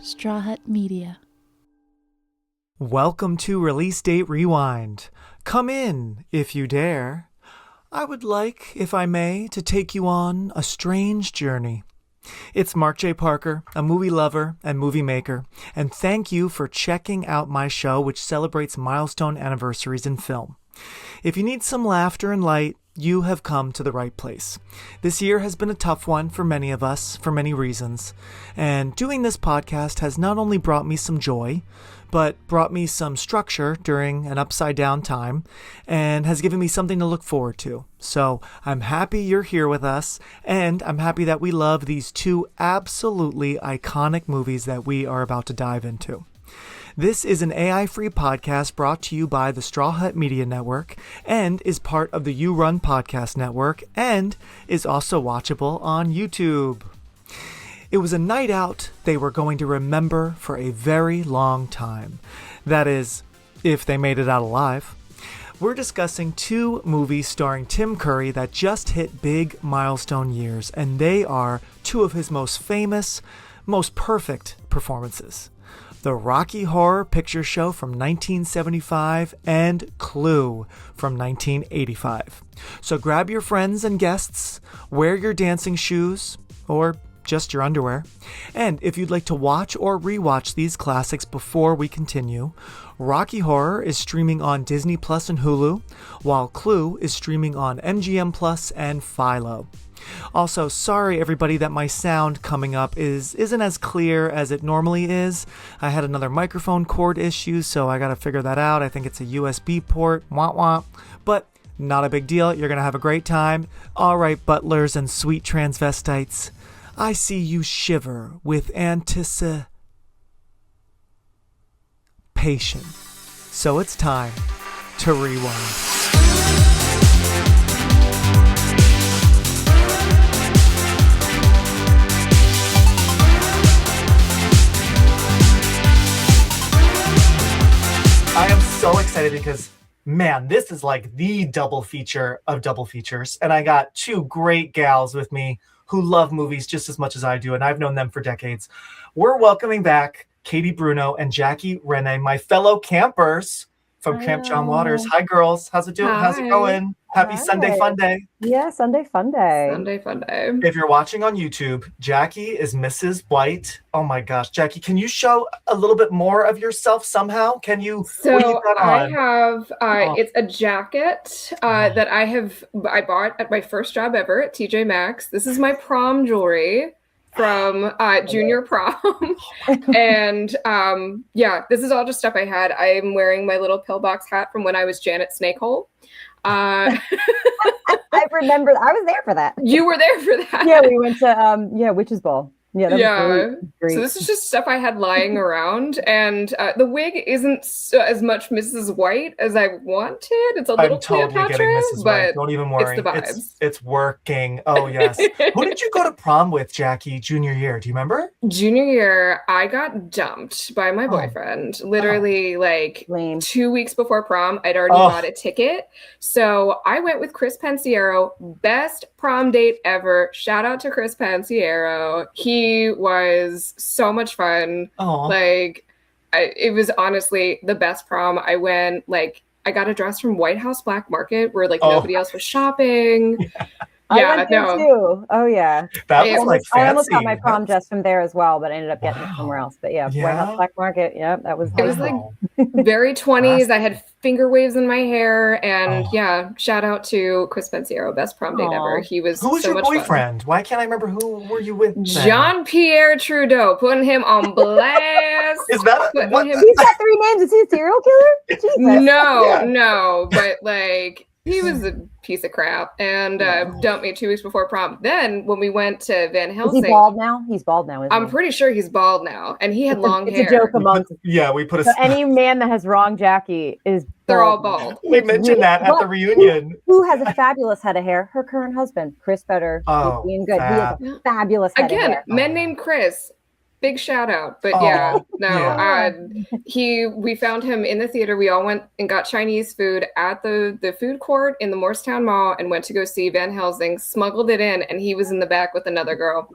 Straw Hut Media. Welcome to Release Date Rewind. Come in, if you dare. I would like, if I may, to take you on a strange journey. It's Mark J. Parker, a movie lover and movie maker, and thank you for checking out my show, which celebrates milestone anniversaries in film. If you need some laughter and light, you have come to the right place. This year has been a tough one for many of us, for many reasons, and doing this podcast has not only brought me some joy, but brought me some structure during an upside-down time, and has given me something to look forward to. So I'm happy you're here with us, and I'm happy that we love these two absolutely iconic movies that we are about to dive into. This is an AI-free podcast brought to you by the Straw Hut Media Network and is part of the You Run Podcast Network and is also watchable on YouTube. It was a night out they were going to remember for a very long time. That is, if they made it out alive. We're discussing two movies starring Tim Curry that just hit big milestone years, and they are two of his most famous, most perfect performances. The Rocky Horror Picture Show from 1975 and Clue from 1985. So grab your friends and guests, wear your dancing shoes, or just your underwear. And if you'd like to watch or rewatch these classics before we continue, Rocky Horror is streaming on Disney Plus and Hulu, while Clue is streaming on MGM Plus and Philo. Also, sorry everybody that my sound coming up isn't as clear as it normally is. I had another microphone cord issue, so I gotta figure that out. I think it's a USB port, wah wah. But not a big deal, you're gonna have a great time. Alright, butlers and sweet transvestites, I see you shiver with anticipation. So it's time to rewind. I am so excited because, man, this is like the double feature of double features. And I got two great gals with me who love movies just as much as I do, and I've known them for decades. We're welcoming back Katie Bruno and Jackie Renne, my fellow campers from Camp John Waters. Hi, girls. How's it doing? Hi. How's it going? Happy Hi. Sunday Fun Day. Yeah, Sunday Fun Day. Sunday Fun Day. If you're watching on YouTube, Jackie is Mrs. White. Oh my gosh, Jackie, can you show a little bit more of yourself somehow? Can you? So what do you got on? I have, it's a jacket that I bought at my first job ever at TJ Maxx. This is my prom jewelry from junior prom. And this is all just stuff I had. I'm wearing my little pillbox hat from when I was Janet Snakehole. I remember. I was there for that. You were there for that. Yeah, we went to Witch's Ball. Yeah, that was great. So this is just stuff I had lying around, and the wig isn't as much Mrs. White as I wanted. It's a little Cleopatra, but don't even worry. It's the vibes. It's working. Oh yes. Who did you go to prom with, Jackie? Junior year? Do you remember? Junior year, I got dumped by my boyfriend. Literally, 2 weeks before prom, I'd already bought a ticket. So I went with Chris Pensiero. Best prom date ever. Shout out to Chris Pensiero. He was so much fun. It was honestly the best prom. I went, I got a dress from White House Black Market where nobody else was shopping. I went there too. Oh yeah. That was fancy. I almost got my prom dress from there as well, but I ended up getting it somewhere else. But yeah, White House Black Market. Yeah, that was. It was very 20s. I had finger waves in my hair, and shout out to Chris Pensiero, best prom date ever. He was. Who was so your much boyfriend? Fun. Why can't I remember who were you with? Jean-Pierre Trudeau, putting him on blast. Is that what? He's got 3 names. Is he a serial killer? Jesus. No, but he was a piece of crap and dumped me 2 weeks before prom. Then when we went to Van Helsing, is he bald now? He's bald now. Isn't I'm pretty sure he's bald now, and he had long hair. It's a joke amongst. We put a. So any man that has wrong Jackie is. They're all bald. We mentioned that at the reunion. Who has a fabulous head of hair? Her current husband, Chris Better. Oh, being good. He has a fabulous head of hair. Men named Chris. Big shout out. But we found him in the theater. We all went and got Chinese food at the food court in the Morristown Mall and went to go see Van Helsing, smuggled it in, and he was in the back with another girl.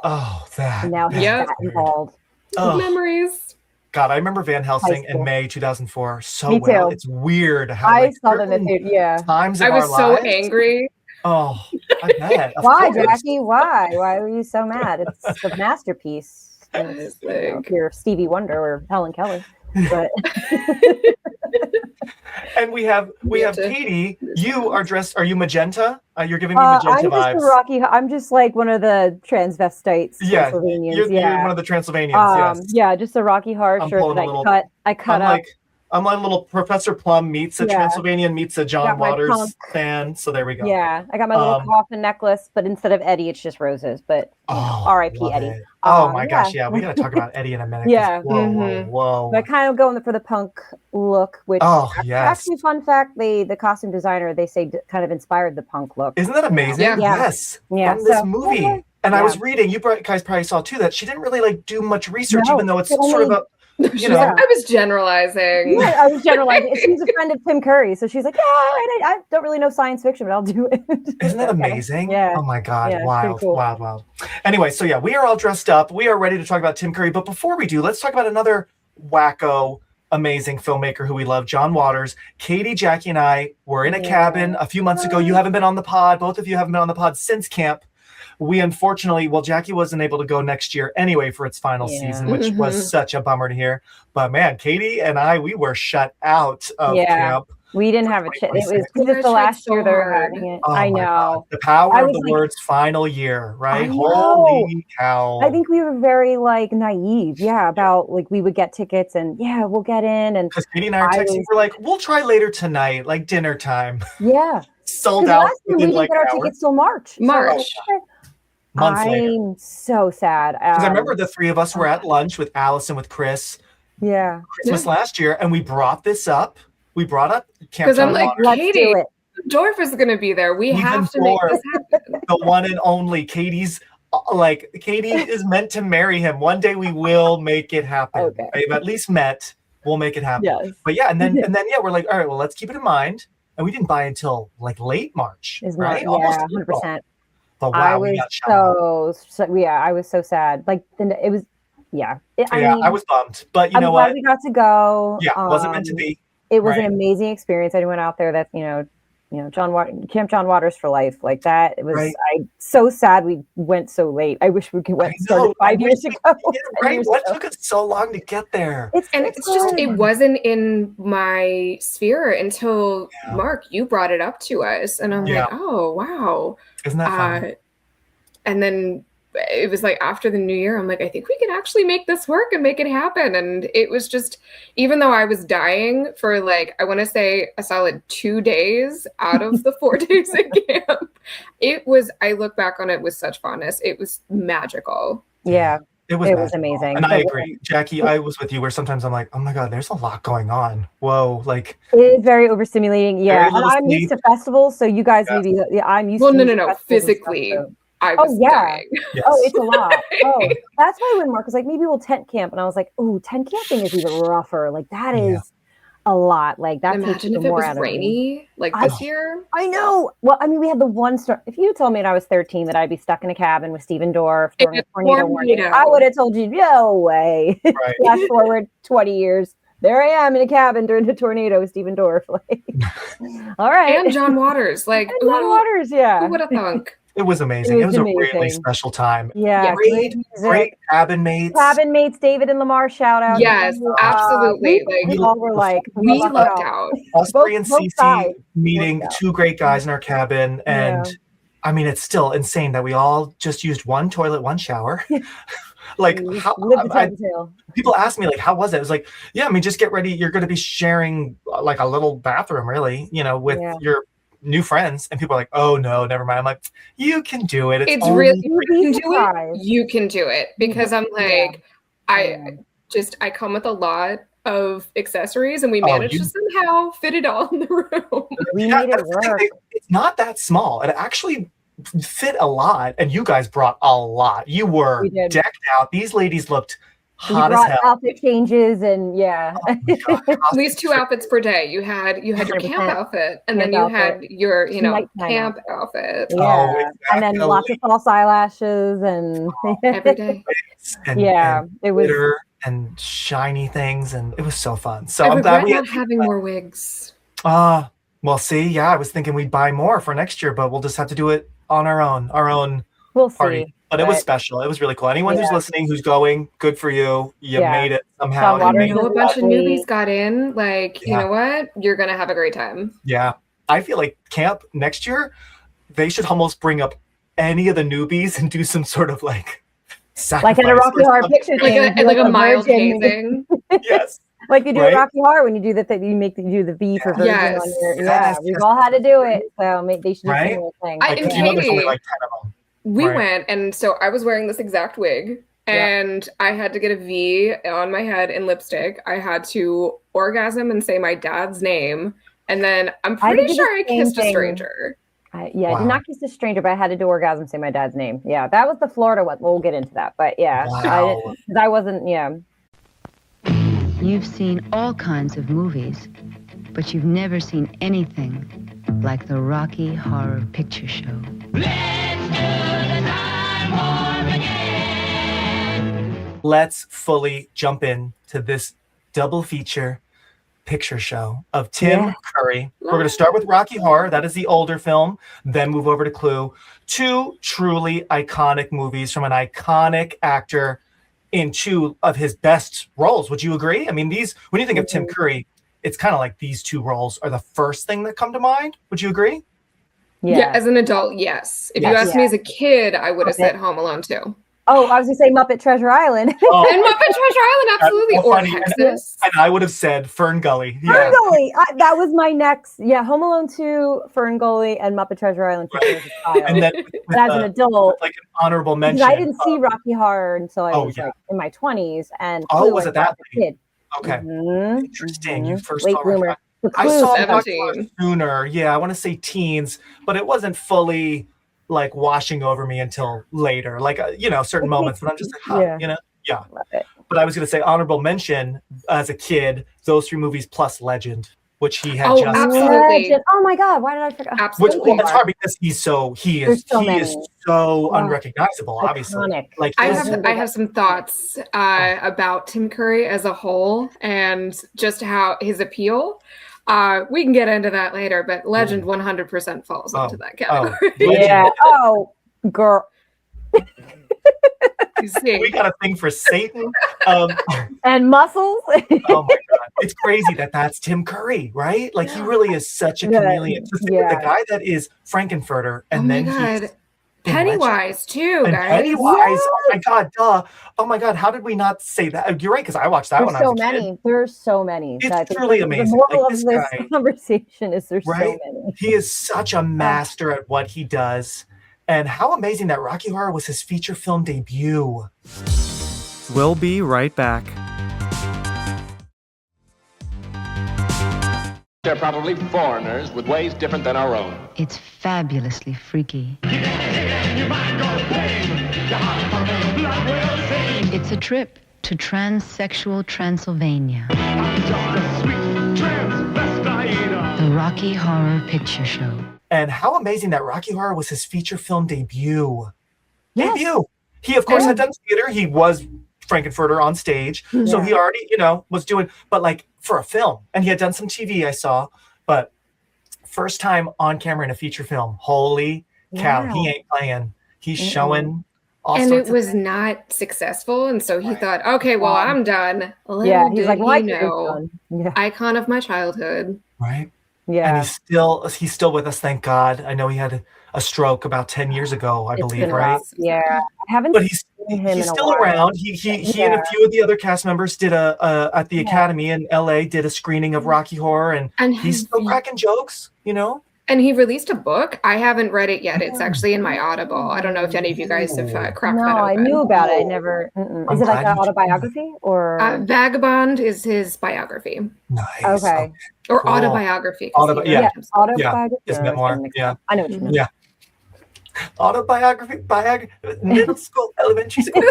Oh, that. And now he's that involved. Memories. God, I remember Van Helsing in May 2004 so Me well. too. It's weird how I saw them at times of I was our so lives. angry. Oh, I bet. Why, Jackie? Why? Why were you so mad? It's a masterpiece. It's If you're Stevie Wonder or Helen Keller, but and we have Katie. You are dressed. Are you magenta? You're giving me magenta vibes. I'm just like one of the transvestites. Yeah, Transylvanians. you're one of the Transylvanians. Yes. Yeah, just a Rocky Horror shirt that I cut up. I'm like a little Professor Plum meets a Transylvanian meets a John Waters fan. So there we go. Yeah, I got my little coffin necklace, but instead of Eddie, it's just roses. But R.I.P. Eddie. Oh my gosh, yeah, we got to talk about Eddie in a minute. Yeah. Whoa. But I kind of going for the punk look, which actually, fun fact, the costume designer, they say kind of inspired the punk look. Isn't that amazing? Yeah. Yes. Yeah. From this movie. And I was reading, you guys probably saw too, that she didn't really like do much research, even though it's sort of a I was generalizing. Yeah, I was generalizing. She's a friend of Tim Curry, so she's like, I don't really know science fiction, but I'll do it. Isn't that amazing? Yeah. Oh my God. Yeah, wild, cool. wild. Anyway, so we are all dressed up. We are ready to talk about Tim Curry. But before we do, let's talk about another wacko, amazing filmmaker who we love, John Waters. Katie, Jackie, and I were in a cabin a few months ago. You haven't been on the pod. Both of you haven't been on the pod since camp. We unfortunately, Jackie wasn't able to go next year anyway for its final season, which was such a bummer to hear. But man, Katie and I, we were shut out of camp. We didn't have a chance. It was the last year they're having it. Oh I know. God. The power of the words final year, right? Holy cow. I think we were very naive, about we would get tickets and we'll get in. And because Katie and I are texting, we're like, we'll try later tonight, like dinner time. Yeah. Sold out. We didn't get our tickets till March. Months later. I'm so sad. Because I remember the three of us were at lunch with Alice and with Chris. Yeah. Christmas last year, and we brought this up. We brought up Camp because I'm like, Katie, Dorf is going to be there. We have to make this happen. The one and only Katie's. Katie is meant to marry him. One day we will make it happen. Okay. They've at least met. We'll make it happen. Yes. But and then we're like, all right, well, let's keep it in mind. And we didn't buy until late March, right? Almost 100%. But wow, I was I was so sad. It was, I was bummed, but you know what? what? We got to go. Yeah, it wasn't meant to be. It was an amazing experience. Anyone out there that Camp John Waters for life, like that. It was. Right. I'm so sad we went so late. I wish we could started 5 years ago. What took us so long to get there? It wasn't in my sphere until Mark, you brought it up to us, and I'm like, oh wow, isn't that fun? And then it was after the new year, I'm like, I think we can actually make this work and make it happen. And it was just, even though I was dying for I want to say a solid 2 days out of the 4 days at camp, I look back on it with such fondness. It was magical. Yeah. It was amazing. And I agree. Jackie, I was with you where sometimes I'm like, oh my God, there's a lot going on. Whoa. It is very overstimulating. Yeah. And I'm used to festivals. So you guys maybe, I'm used to no. Physically. I was dying. Yes. Oh, it's a lot. That's why when Mark was like, maybe we'll tent camp. And I was like, oh, tent camping is even rougher. That is a lot. That Imagine takes if more it out was rainy this year. I know. Well, I mean, we had the one story. If you told me when I was 13 that I'd be stuck in a cabin with Steven Dorff during a tornado warning, I would have told you, no way. Right. Flash forward 20 years. There I am in a cabin during a tornado with Steven Dorff. All right. And John Waters. John Waters, yeah. Who would have thunk? It was amazing. It was a really special time. Yeah. Great cabin mates. Cabin mates, David and Lamar, shout out. Yes, absolutely. We all were we lucked out. Us three and Cece meeting two great guys in our cabin. And I mean, it's still insane that we all just used one toilet, one shower. People ask me how was it? It was just get ready. You're going to be sharing a little bathroom, really, with your new friends, and people are like, oh no, never mind. I'm like, you can do it. It's really you can do it because I'm I come with a lot of accessories, and we managed to somehow fit it all in the room. We made it work. It's not that small. It actually fit a lot, and you guys brought a lot. You were decked out. These ladies looked hot as hell. Outfit changes and at least 2 outfits per day. You had your camp outfit, and then you had your camp outfit. Yeah, exactly. And then lots of false eyelashes and every day. And it was and shiny things, and it was so fun. So I'm glad we not having more wigs. Well, see, I was thinking we'd buy more for next year, but we'll just have to do it on our own we'll party. See. But it was special. It was really cool. Anyone who's listening, who's going, good for you. You made it somehow. I know a bunch of newbies got in. Like, you know what? You're going to have a great time. Yeah. I feel like camp next year, they should almost bring up any of the newbies and do some sort of like sacrifice. Like in a Rocky Horror Picture thing. Like a mild hazing. Yes. Like you do in Rocky Horror when you do you do the V for virgin on your we've all had to do it. So they should do a similar thing. And Katie, there's only like 10 of them. We went, and so I was wearing this exact wig, and I had to get a V on my head in lipstick. I had to orgasm and say my dad's name, and then I'm pretty sure I kissed a stranger. I did not kiss a stranger, but I had to do orgasm and say my dad's name. Yeah, that was the Florida one. We'll get into that, but I wasn't. You've seen all kinds of movies, but you've never seen anything like the Rocky Horror Picture Show. Let's fully jump in to this double feature picture show of Tim Curry. We're going to start with Rocky Horror. That is the older film. Then move over to Clue. 2 truly iconic movies from an iconic actor in 2 of his best roles. Would you agree? I mean, when you think of Tim Curry, it's kind of like these 2 roles are the first thing that come to mind. Would you agree? Yeah, as an adult, yes. If you asked me as a kid, I would have said Home Alone 2. Oh, I was going to say Muppet Treasure Island. And Muppet Treasure Island, absolutely. Or Texas. And I would have said Fern Gully. Yeah. Fern Gully. That was my next. Yeah, Home Alone 2, Fern Gully, and Muppet Treasure Island for as a child. And then as an adult. Like an honorable mention. I didn't see Rocky Horror until I was like in my 20s. And Clue was it that kid. Okay. Mm-hmm. Interesting. You first late saw bloomer. I saw it sooner. Yeah, I want to say teens, but it wasn't fully like washing over me until later, like certain moments. But I'm just like, But I was going to say honorable mention as a kid, those 3 movies plus Legend, which he had just. Absolutely. Oh my God, why did I forget? Absolutely. It's hard because he is so unrecognizable. Obviously, iconic. Like I have some thoughts about Tim Curry as a whole and just how his appeal. We can get into that later, but Legend 100% falls into that category. Yeah. Oh, girl. We got a thing for Satan. And muscles. Oh my God. It's crazy that's Tim Curry, right? Like he really is such a chameleon. The guy that is Frank-N-Furter, and he's Pennywise too, and guys. Pennywise, oh my God, duh. Oh my God, how did we not say that? You're right, because I watched that when I was a kid. There's so many. It's truly amazing. The moral of this conversation is there's so many. He is such a master at what he does. And how amazing that Rocky Horror was his feature film debut. We'll be right back. They're probably foreigners with ways different than our own. It's fabulously freaky. It's a trip to Transsexual Transylvania. The Rocky Horror Picture Show. And how amazing that Rocky Horror was his feature film debut. Yes. He, of course, had done theater. He was Frank-N-Furter on stage. Yeah. So he already, was doing, but like for a film. And he had done some TV, I saw. But first time on camera in a feature film. Holy cow. He ain't playing. He's showing all and sorts it was not successful. And so he thought, okay, well, I'm done. He's like, icon of my childhood. Right. Yeah. And he's still with us, thank God. I know he had a stroke about 10 years ago, I believe, right? Rough. Yeah. I haven't he's still around. He and a few of the other cast members did at the Academy in LA did a screening of Rocky Horror, and he's still cracking jokes, And he released a book. I haven't read it yet. It's actually in my Audible. I don't know if any of you guys have cracked that open. No, I knew about it. I never. Is it like an autobiography or? Vagabond is his biography. Nice. Okay. Or autobiography. Autobiography. Autobiography. His memoir. Yeah. I know what you mean. Yeah. Autobiography, middle school, elementary school.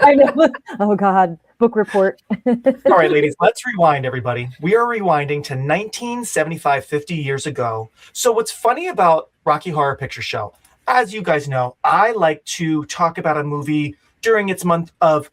I know. Oh God, book report. All right, ladies, let's rewind, everybody. We are rewinding to 1975, 50 years ago. So what's funny about Rocky Horror Picture Show, as you guys know, I like to talk about a movie during its month of,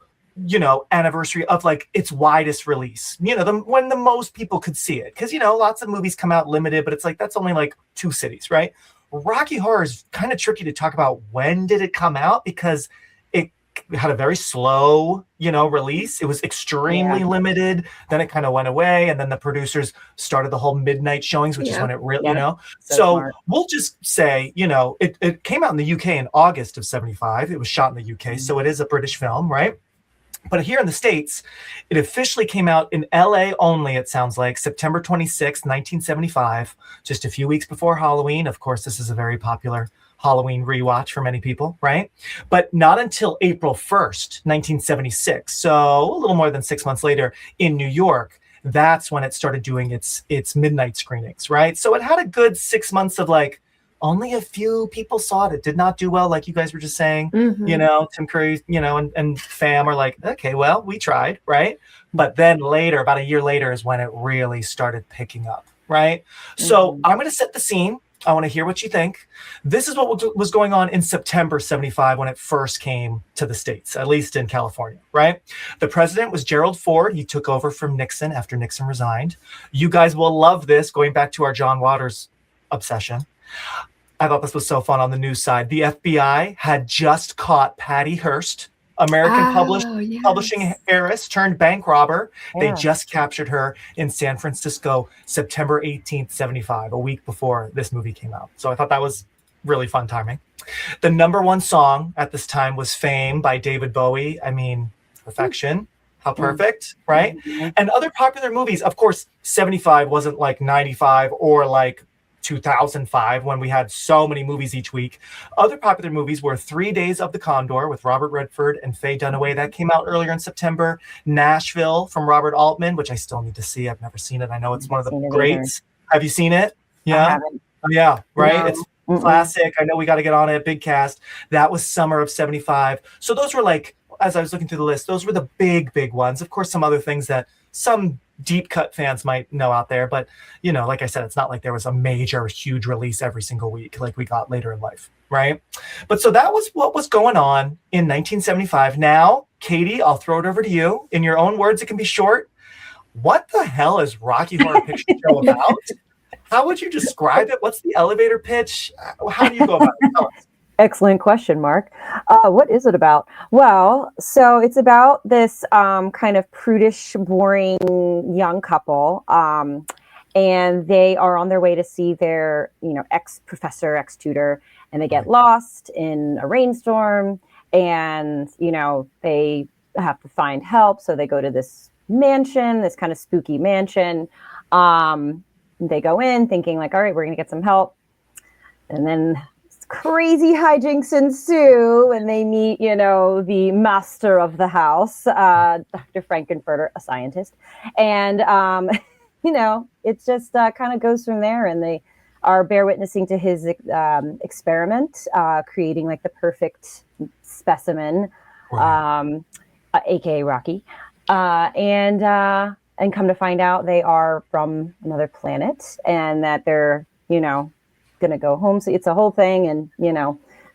anniversary of like its widest release, when the most people could see it. Because, lots of movies come out limited, but it's like, that's only like 2 cities, right? Rocky Horror is kind of tricky to talk about when did it come out because it had a very slow, release. It was extremely limited. Then it kind of went away. And then the producers started the whole midnight showings, which is when it really, So we'll just say, it came out in the UK in August of 75. It was shot in the UK. So it is a British film, right? But here in the States, it officially came out in LA only, it sounds like, September 26, 1975, just a few weeks before Halloween. Of course, this is a very popular Halloween rewatch for many people, right? But not until April 1st, 1976. So a little more than 6 months later in New York, that's when it started doing its midnight screenings, right? So it had a good 6 months of like, only a few people saw it. It did not do well, like you guys were just saying. Tim Curry, and fam are like, okay, well, we tried, right? But then later, about a year later, is when it really started picking up, right? So I'm going to set the scene. I want to hear what you think. This is what was going on in September 75 when it first came to the States, at least in California, right? The president was Gerald Ford. He took over from Nixon after Nixon resigned. You guys will love this, going back to our John Waters obsession. I thought this was so fun on the news side. The FBI had just caught Patty Hearst, American publishing heiress turned bank robber. They just captured her in San Francisco, September 18th, 75, a week before this movie came out. So I thought that was really fun timing. The number one song at this time was Fame by David Bowie. I mean, perfection. How perfect, right? And other popular movies, of course, 75 wasn't like 95 or like 2005 when we had so many movies each week. Other popular movies were 3 Days of the Condor with Robert Redford and Faye Dunaway. That came out earlier in September. Nashville from Robert Altman, which I still need to see. I've never seen it. I know it's one of the greats. Have you seen it? Yeah. Oh, yeah. Right. No. It's classic. I know we got to get on it. Big cast. That was summer of 75. So those were like, as I was looking through the list, those were the big ones. Of course, some other things that some deep cut fans might know out there, but like I said, it's not like there was a major huge release every single week like we got later in life, right? But so that was what was going on in 1975. Now, Katie, I'll throw it over to you. In your own words, it can be short. What the hell is Rocky Horror Picture Show about? How would you describe it? What's the elevator pitch? How do you go about it? Excellent question, Mark. What is it about? Well, so it's about this kind of prudish, boring young couple. And they are on their way to see their, ex-professor, ex-tutor, and they get lost in a rainstorm. And, they have to find help. So they go to this mansion, this kind of spooky mansion. They go in thinking like, all right, we're going to get some help. And then crazy hijinks ensue and they meet, the master of the house, Dr. Frank-N-Furter, a scientist. And, it just kind of goes from there. And they are bear witnessing to his experiment, creating like the perfect specimen, aka Rocky. And come to find out they are from another planet and that they're, gonna go home. So it's a whole thing, and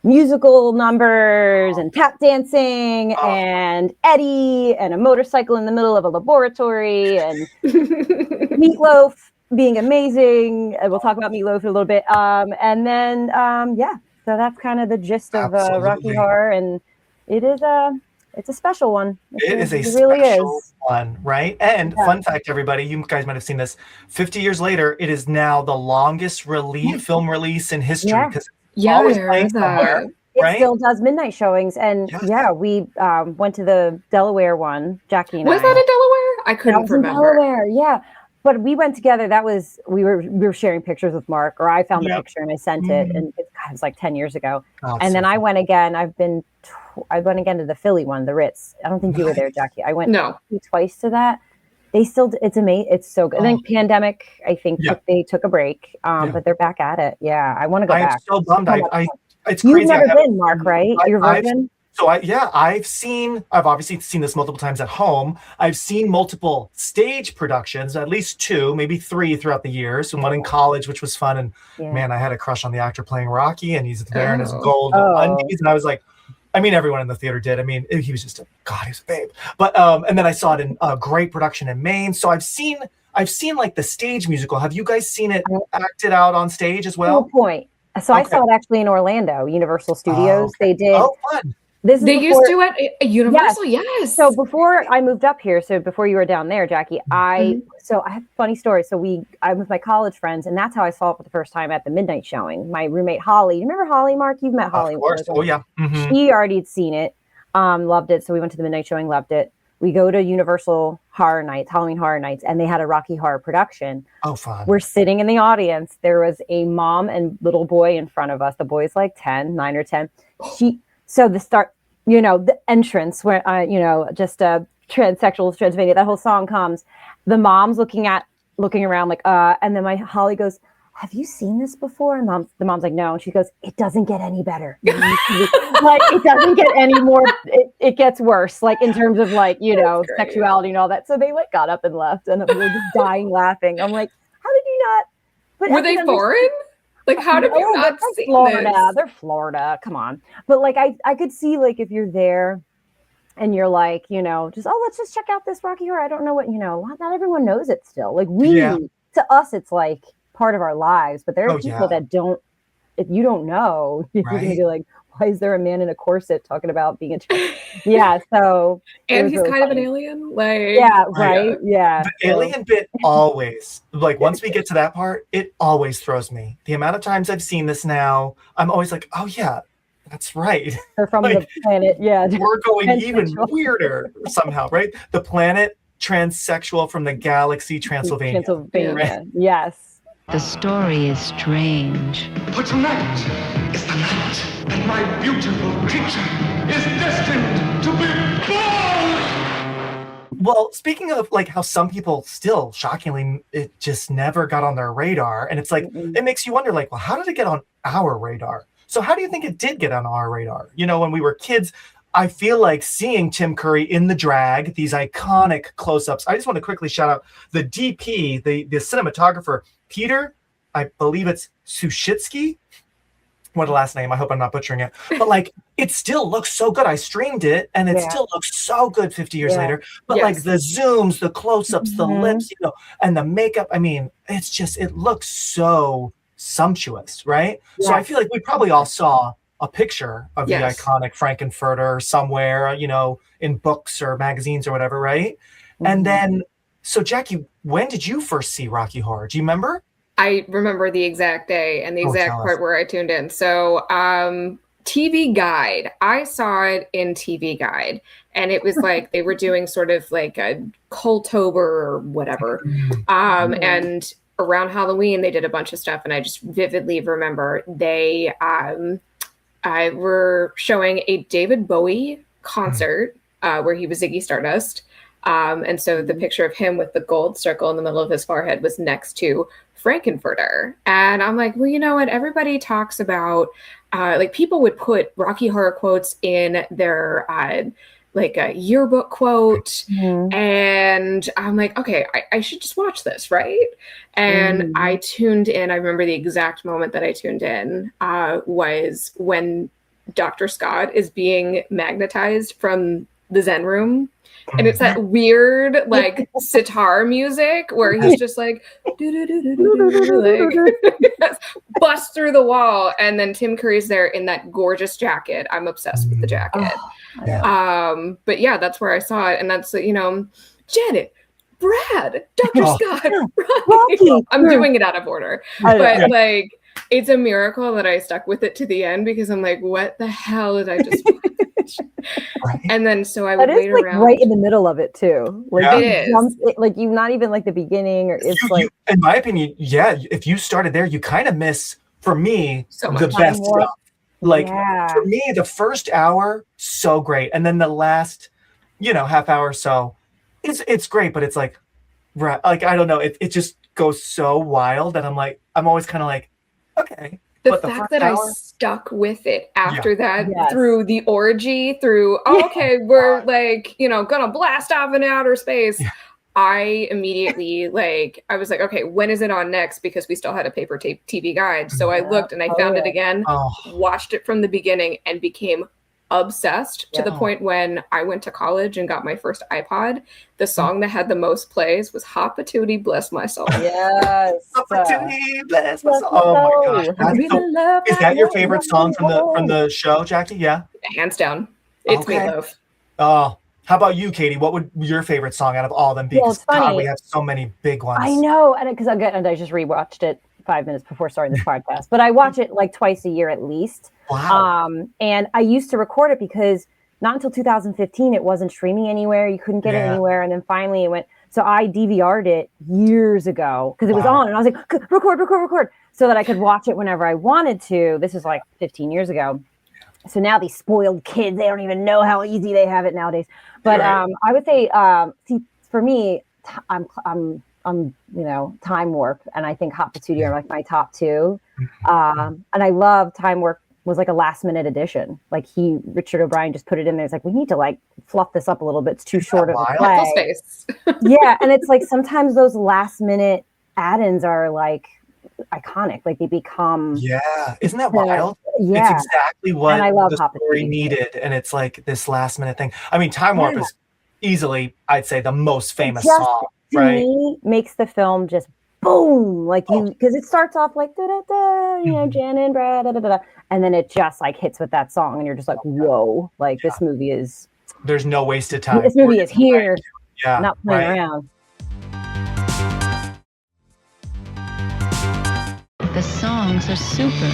musical numbers and tap dancing and Eddie and a motorcycle in the middle of a laboratory and Meat Loaf being amazing. And we'll talk about Meat Loaf in a little bit. And then so that's kind of the gist of Rocky Horror, and it's a special one. It is a special one, right? And fun fact, everybody, you guys might have seen this. 50 years later, it is now the longest film release in history because it's always playing somewhere. It still does midnight showings, and we went to the Delaware one. Jackie and was that in Delaware? I couldn't remember. Delaware, yeah. But we went together. We were sharing pictures with Mark, or I found the picture and I sent it, and it was like 10 years ago. And then I went again. I went again to the Philly one, the Ritz. I don't think you were there, Jackie. I went twice to that. It's amazing. It's so good. I think pandemic, they took a break, but they're back at it. Yeah, I want to go back. I'm so bummed. it's You've crazy. never been, Mark, right? You're virgin? I've obviously seen this multiple times at home. I've seen multiple stage productions, at least 2, maybe 3 throughout the years, and one in college, which was fun. And man, I had a crush on the actor playing Rocky, and he's wearing his gold undies, and I was like, I mean, everyone in the theater did. I mean, he was just he was a babe. But and then I saw it in a great production in Maine. So I've seen like the stage musical. Have you guys seen it acted out on stage as well? To a point. So I saw it actually in Orlando, Universal Studios. They did. Oh, fun. They used to at Universal, yes. So before I moved up here, so before you were down there, Jackie, I have a funny story. So I'm with my college friends, and that's how I saw it for the first time at the midnight showing. My roommate Holly, you remember Holly, Mark? You've met Holly. Of course. Oh yeah. Mm-hmm. She already had seen it, loved it. So we went to the midnight showing, loved it. We go to Universal Horror Nights, Halloween Horror Nights, and they had a Rocky Horror production. Oh, fun. We're sitting in the audience. There was a mom and little boy in front of us. The boy's like 9 or 10. The entrance where, just Transsexual, Transylvania, that whole song comes. The mom's looking around like, and then my Holly goes, have you seen this before? And the mom's like, no. And she goes, it doesn't get any better. Like, it doesn't get any more, it gets worse, like in terms of like, sexuality and all that. So they got up and left, and we were just dying laughing. I'm like, how did you not? But were they foreign? Like, how did you not see Florida? This? They're Florida. Come on. But like, I could see like if you're there and you're like, let's just check out this Rocky Horror. I don't know what, not everyone knows it still. Like to us, it's like part of our lives, but there are people that don't, if you don't know, you're going to be like, why is there a man in a corset talking about being a trans? So and he's really kind of an alien, like the alien bit always, like, once we get to that part, it always throws me. The amount of times I've seen this now, I'm always like, oh yeah, that's right. They're from the planet. We're going even weirder somehow, right? The planet Transsexual from the galaxy Transylvania. Right? Yes. The story is strange. But tonight is the night that my beautiful creature is destined to be born! Well, speaking of like how some people still, shockingly, it just never got on their radar. And it's like, it makes you wonder, like, well, how did it get on our radar? So how do you think it did get on our radar? When we were kids, I feel like seeing Tim Curry in the drag, these iconic close-ups. I just want to quickly shout out the DP, the cinematographer, Peter, I believe it's Sushitsky. What a last name. I hope I'm not butchering it. But like, it still looks so good. I streamed it and it still looks so good 50 years later. But like the zooms, the close-ups, the lips, and the makeup. I mean, it looks so sumptuous, right? Yes. So I feel like we probably all saw a picture of the iconic Frank-N-Furter somewhere, in books or magazines or whatever, right? And then, so Jackie, when did you first see Rocky Horror? Do you remember? I remember the exact day and the exact part where I tuned in. So TV Guide, I saw it in TV Guide, and it was like they were doing sort of like a Cultober or whatever. And around Halloween, they did a bunch of stuff, and I just vividly remember they were showing a David Bowie concert where he was Ziggy Stardust. And so the picture of him with the gold circle in the middle of his forehead was next to Frank-N-Furter. And I'm like, well, you know what? Everybody talks about, like, people would put Rocky Horror quotes in their, like a yearbook quote. And I'm like, okay, I should just watch this, right? And I tuned in. I remember the exact moment that I tuned in was when Dr. Scott is being magnetized from the Zen room. And it's that weird, like, sitar music where he's just like, like bust through the wall. And then Tim Curry's there in that gorgeous jacket. I'm obsessed with the jacket. But yeah, that's where I saw it. And that's, Janet, Brad, Dr. Scott, Rocky. I'm doing it out of order. But like, it's a miracle that I stuck with it to the end, because I'm like, what the hell did I just watch? And then so I would wait around. Right in the middle of it too. Like it is. Like you not even like the beginning, or it's in my opinion, if you started there, you kind of miss, for me, the best stuff. Like for me, the first hour, so great. And then the last, half hour or so, it's great, but it's like I don't know, it just goes so wild that I'm always kind of like, okay, The fact that I stuck with it after that, through the orgy, through, we're like, gonna blast off in outer space. Yeah. I immediately, I was like, okay, when is it on next? Because we still had a paper tape TV guide. So I looked and I found it again, watched it from the beginning, and became obsessed to the point when I went to college and got my first iPod. The song that had the most plays was Hot Patootie Bless My Soul. Yes. Hot Patootie Bless My Soul. Oh my gosh. Is that your favorite song from the show, Jackie? Yeah. Hands down. It's Meat Loaf. Oh. How about you, Katie? What would your favorite song out of all of them be? Because God, we have so many big ones. I know, and because I just rewatched it 5 minutes before starting this podcast, but I watch it like twice a year at least. Wow. And I used to record it because not until 2015 it wasn't streaming anywhere. You couldn't get it anywhere, and then finally it went. So I DVR'd it years ago because it was on, and I was like, record, so that I could watch it whenever I wanted to. This is like 15 years ago. So now these spoiled kids, they don't even know how easy they have it nowadays. But I would say, for me, I'm Time Warp, and I think Hot Patootie are like my top two. And I love Time Warp was like a last minute addition. Like Richard O'Brien just put it in there. It's like, we need to like fluff this up a little bit. It's too short of a play. Yeah, and it's like sometimes those last minute add-ins are like iconic, like they become isn't that wild? It's exactly what the story needed, and it's like this last minute thing. I mean, Time Warp is easily, I'd say, the most famous song, right? To me, makes the film just boom, like because it starts off like da da da, Jan and Brad, da da da, and then it just like hits with that song, and you're just like, whoa, like this movie is. There's no wasted time. This movie is here, not playing around. The songs are super.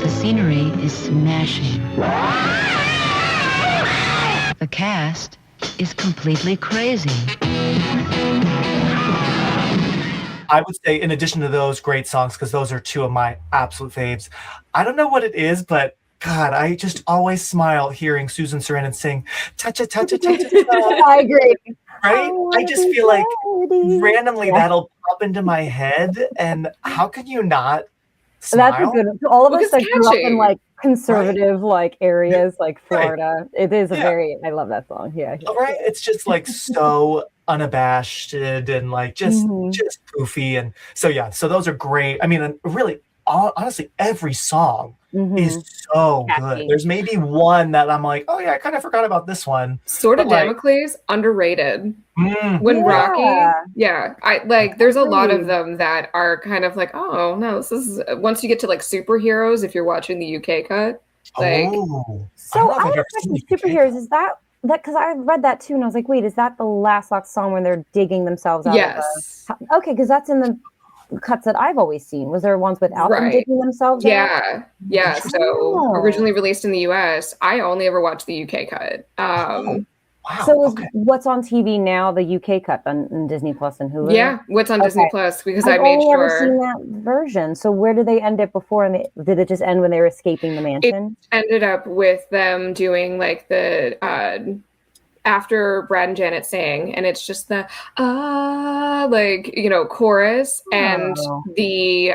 The scenery is smashing. The cast is completely crazy. I would say, in addition to those great songs, because those are two of my absolute faves, I don't know what it is, but God, I just always smile hearing Susan Sarandon sing "Cha-cha-cha-cha-cha-cha." I agree. Right? I just feel like randomly that'll pop into my head, and how can you not smile? That's a good. All of us that grew up in like conservative like areas like Florida. It is a very. I love that song. Yeah. Right. It's just like so unabashed and like just goofy, and so those are great. I mean, really, honestly, every song is so good. There's maybe one that I'm like, oh yeah, I kind of forgot about this one. Sword of Damocles, underrated. When Rocky, I like. There's a lot of them that are kind of like, oh no, this is once you get to like superheroes. If you're watching the UK cut, like, so I have a question. Superheroes, is that because I read that too, and I was like, wait, is that the last song when they're digging themselves out? Yes. Okay, because that's in the cuts that I've always seen. Was there ones without them digging themselves out? Yeah. So originally released in the US, I only ever watched the UK cut. Wow. So what's on TV now, the UK cut on Disney Plus and Hulu? Yeah, what's on Disney Plus, because I made sure. I've never seen that version. So where did they end it before? And did it just end when they were escaping the mansion? It ended up with them doing like the after Brad and Janet sang, and it's just the chorus, and the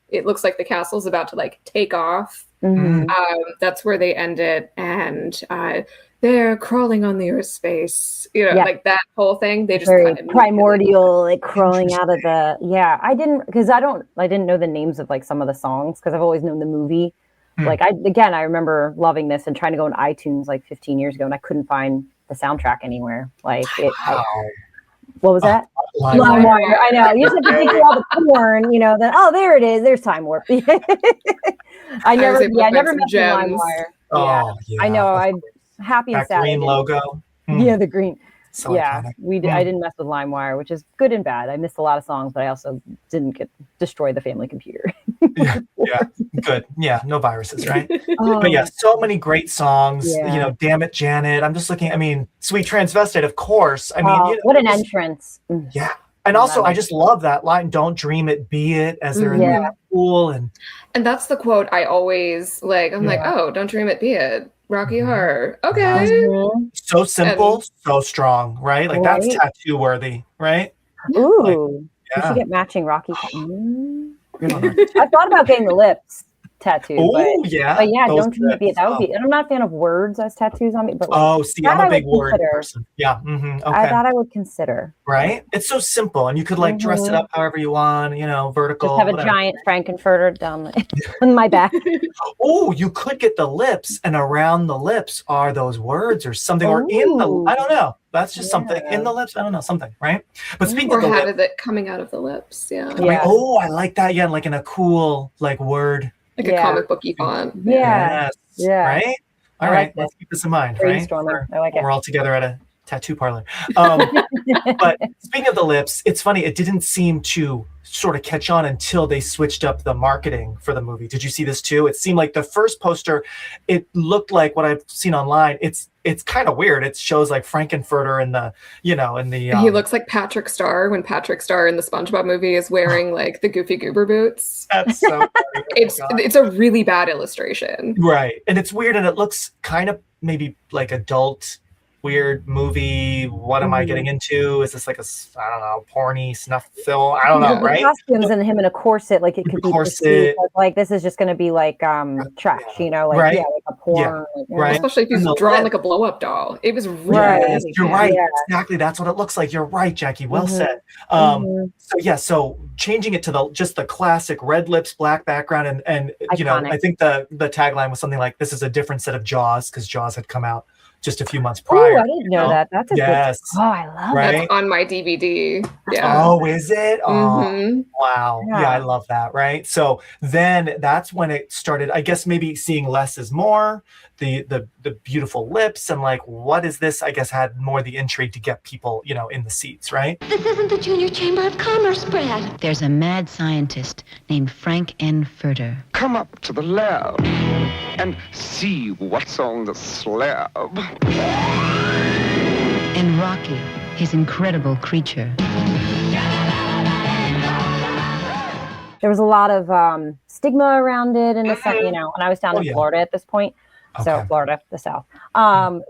it looks like the castle's about to like take off. That's where they end it, and they're crawling on the Earth's space, like that whole thing. They just very primordial, like crawling out of the. Yeah, I didn't know the names of like some of the songs because I've always known the movie. Like I remember loving this and trying to go on iTunes like 15 years ago, and I couldn't find the soundtrack anywhere. Like what was that? LimeWire. I know. You just have to dig through all the porn, then there it is. There's Time Warp. I never met the LimeWire. I know. I'm happy and sad. Green logo. Yeah, the green. So iconic. I didn't mess with LimeWire, which is good and bad. I missed a lot of songs, but I also didn't destroy the family computer. Good. Yeah, no viruses, right? But yeah, so many great songs. Damn It, Janet. I'm just looking. I mean, Sweet Transvestite, of course. I mean, what an entrance. Yeah, and also I just love that line. Don't dream it, be it. As they're in the pool, and that's the quote I always like. I'm like, oh, don't dream it, be it. Rocky Horror. Okay. So simple, so strong, right? Like that's tattoo worthy, right? Ooh, yeah. we should get matching Rocky. I thought about getting the lips tattooed. Oh, yeah. But yeah, don't you be that would be. And I'm not a fan of words as tattoos on me, but like, see, I'm a big word person. Yeah. Okay. I thought I would consider. Right? It's so simple, and you could like dress it up however you want. Vertical. Just have a giant Frank-N-Furter down on my back. Oh, you could get the lips, and around the lips are those words or something, or in the. I don't know. That's just something in the lips. I don't know, something, right? But speaking of the lips, it coming out of the lips. Yeah. Right? Oh, I like that. Yeah, like in a cool like word. Like a comic booky font. Yeah. Yes. Yeah. Right? All right. Let's keep this in mind, right? I like it. We're all together at a tattoo parlor. But speaking of the lips, it's funny. It didn't seem to sort of catch on until they switched up the marketing for the movie. Did you see this too? It seemed like the first poster, it looked like what I've seen online. It's kind of weird. It shows like Frank-N-Furter in the, he looks like Patrick Star when Patrick Star in the SpongeBob movie is wearing like the Goofy Goober boots. That's so funny. It's a really bad illustration. Right. And it's weird, and it looks kind of maybe like adult weird movie. What am I getting into? Is this like a, I don't know, porny snuff film? I don't know, right? Costumes and him in a corset, like it could be perceived as, like this is just going to be like trash, like a porn, right? Especially if he's drawn like a blow up doll. It was really you're right. Yeah. Exactly, that's what it looks like. You're right, Jackie. Well said. So changing it to just the classic red lips, black background, and I think the tagline was something like, "This is a different set of Jaws," because Jaws had come out just a few months prior. Oh, I didn't know that. That's a good. Oh, I love that. That's on my DVD. Yeah. Oh, is it? Oh, wow. Yeah, I love that. Right. So then that's when it started. I guess maybe seeing less is more. The beautiful lips and like, what is this? I guess had more the intrigue to get people, in the seats. Right. This isn't the Junior Chamber of Commerce, Brad. There's a mad scientist named Frank-N-Furter. Come up to the lab and see what's on the slab. And Rocky, his incredible creature. There was a lot of stigma around it in the and I was down in Florida at this point. Okay. So Florida, the South.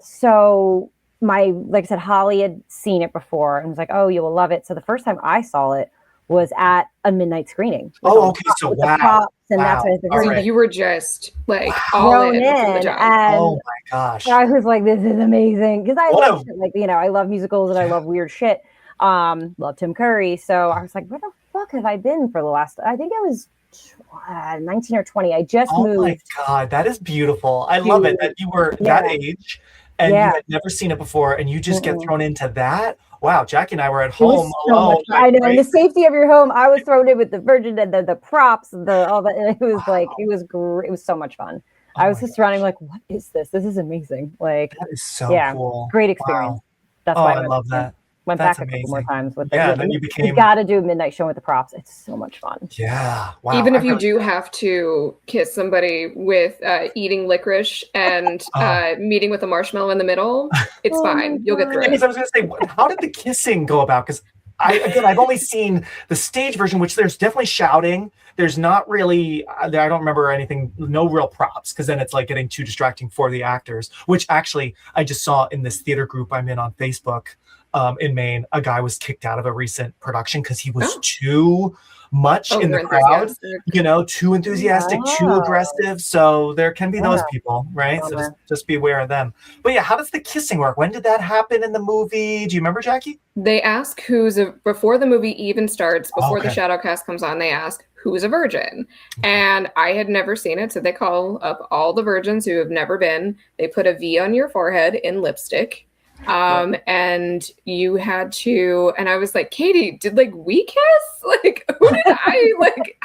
So like I said, Holly had seen it before and was like, "Oh, you will love it." So the first time I saw it was at a midnight screening. Oh, okay. So wow. And that's what you were just like all in. And oh my gosh. I was like, this is amazing. Because I love shit. Like, I love musicals and I love weird shit. Love Tim Curry. So I was like, where the fuck have I been for the last, I think I was 19 or 20. I just moved. Oh my God. That is beautiful. I love it that you were that age and you had never seen it before and you just get thrown into that. Wow, Jackie and I were at home alone. I know, in the safety of your home, I was thrown in with the Virgin and the props, all that. And it was like, it was great. It was so much fun. I was just running like, what is this? This is amazing. Like, that is so cool. Great experience. Wow. That's why I love that. Went That's back amazing. a couple more times with then you became. You got to do a midnight show with the props. It's so much fun. Yeah. Wow. Even if you do have to kiss somebody with eating licorice and meeting with a marshmallow in the middle, it's fine. You'll get through it. I was going to say, how did the kissing go about? Because I've only seen the stage version, which there's definitely shouting. There's not really, I don't remember anything, no real props, because then it's like getting too distracting for the actors, which actually I just saw in this theater group I'm in on Facebook. In Maine, a guy was kicked out of a recent production because he was too much in the crowd, too enthusiastic, too aggressive. So there can be those people, right? So just be aware of them. But yeah, how does the kissing work? When did that happen in the movie? Do you remember, Jackie? They ask before the movie even starts, before the shadow cast comes on, they ask who's a virgin. And I had never seen it. So they call up all the virgins who have never been. They put a V on your forehead in lipstick. And you had to, and I was like, Katie, did we kiss? Like, who did I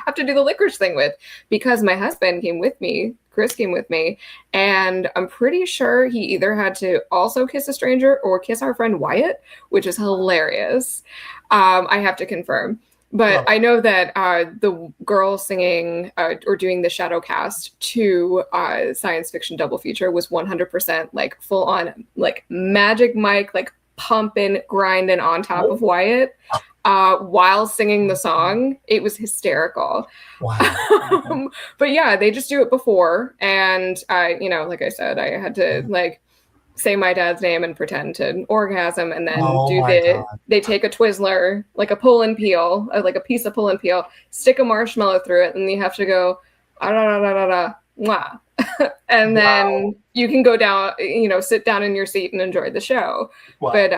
have to do the licorice thing with? Because my husband came with me, Chris came with me, and I'm pretty sure he either had to also kiss a stranger or kiss our friend Wyatt, which is hilarious. I have to confirm. But I know that the girl singing or doing the shadow cast to science fiction double feature was 100% full on Magic Mike, pumping, grinding on top of Wyatt while singing the song. It was hysterical. Wow. But yeah, they just do it before. And like I said, I had to say my dad's name and pretend to orgasm, and then they take a Twizzler, like a pull and peel, like a piece of pull and peel, stick a marshmallow through it, and you have to go, ah, da, da, da, da, da, mwah. And then you can go down, sit down in your seat and enjoy the show. Wow. But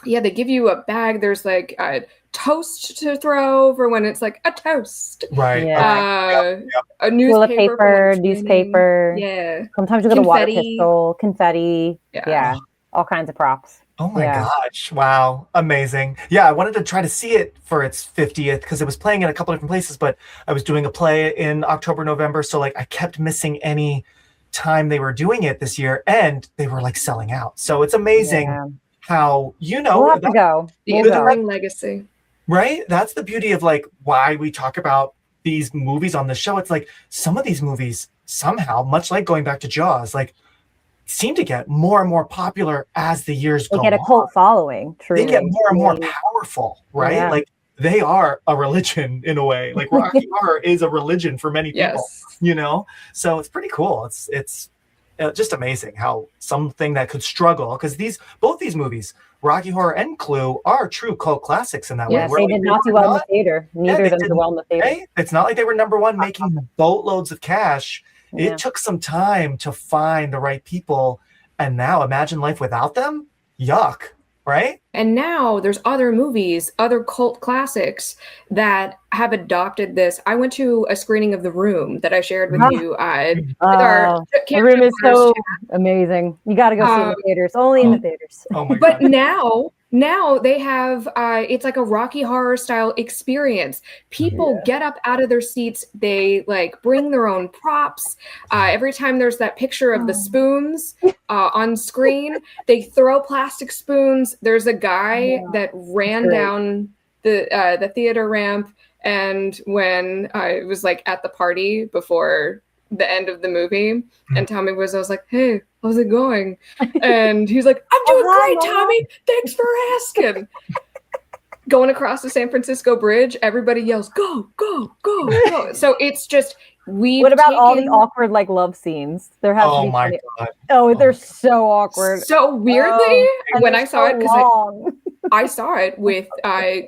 they give you a bag. There's like a toast to throw for when it's like a toast. Right. A newspaper. Yeah. Sometimes you get a water pistol, confetti. Yeah. All kinds of props. Oh my gosh. Wow. Amazing. Yeah, I wanted to try to see it for its 50th because it was playing in a couple different places, but I was doing a play in October, November. So like I kept missing any time they were doing it this year, and they were like selling out. So it's amazing how, we'll have to go. Bring legacy. Right? That's the beauty of like why we talk about these movies on the show. It's like some of these movies somehow, much like going back to Jaws, like seem to get more and more popular as the years go on. They get a cult following. Truly. They get more and more powerful, right? Yeah. Like they are a religion in a way. Like Rocky Horror is a religion for many people, So it's pretty cool. It's just amazing how something that could struggle, because both these movies, Rocky Horror and Clue, are true cult classics in that way. Yes, they did not do well in the theater. Neither of them did well in the theater. Right? It's not like they were number one making boatloads of cash. Yeah. It took some time to find the right people. And now imagine life without them. Yuck. Right? And now there's other movies, other cult classics that have adopted this. I went to a screening of The Room that I shared with you. The Room is so amazing. You got to go see it in the theaters. Only in the theaters. Oh my God. But now they have, it's like a Rocky Horror style experience. People get up out of their seats. They like bring their own props. Every time there's that picture of the spoons on screen, they throw plastic spoons. There's a guy that ran down the theater ramp. And when I was like at the party before the end of the movie, and Tommy was, I was like, hey, how's it going? And he's like, I'm doing great, Tommy. Thanks for asking. Going across the San Francisco Bridge, everybody yells, go, go, go, go. So it's just, what about all the awkward like love scenes? There has to be. My God. Oh, they're so awkward. So weirdly, when I saw it, because I saw it with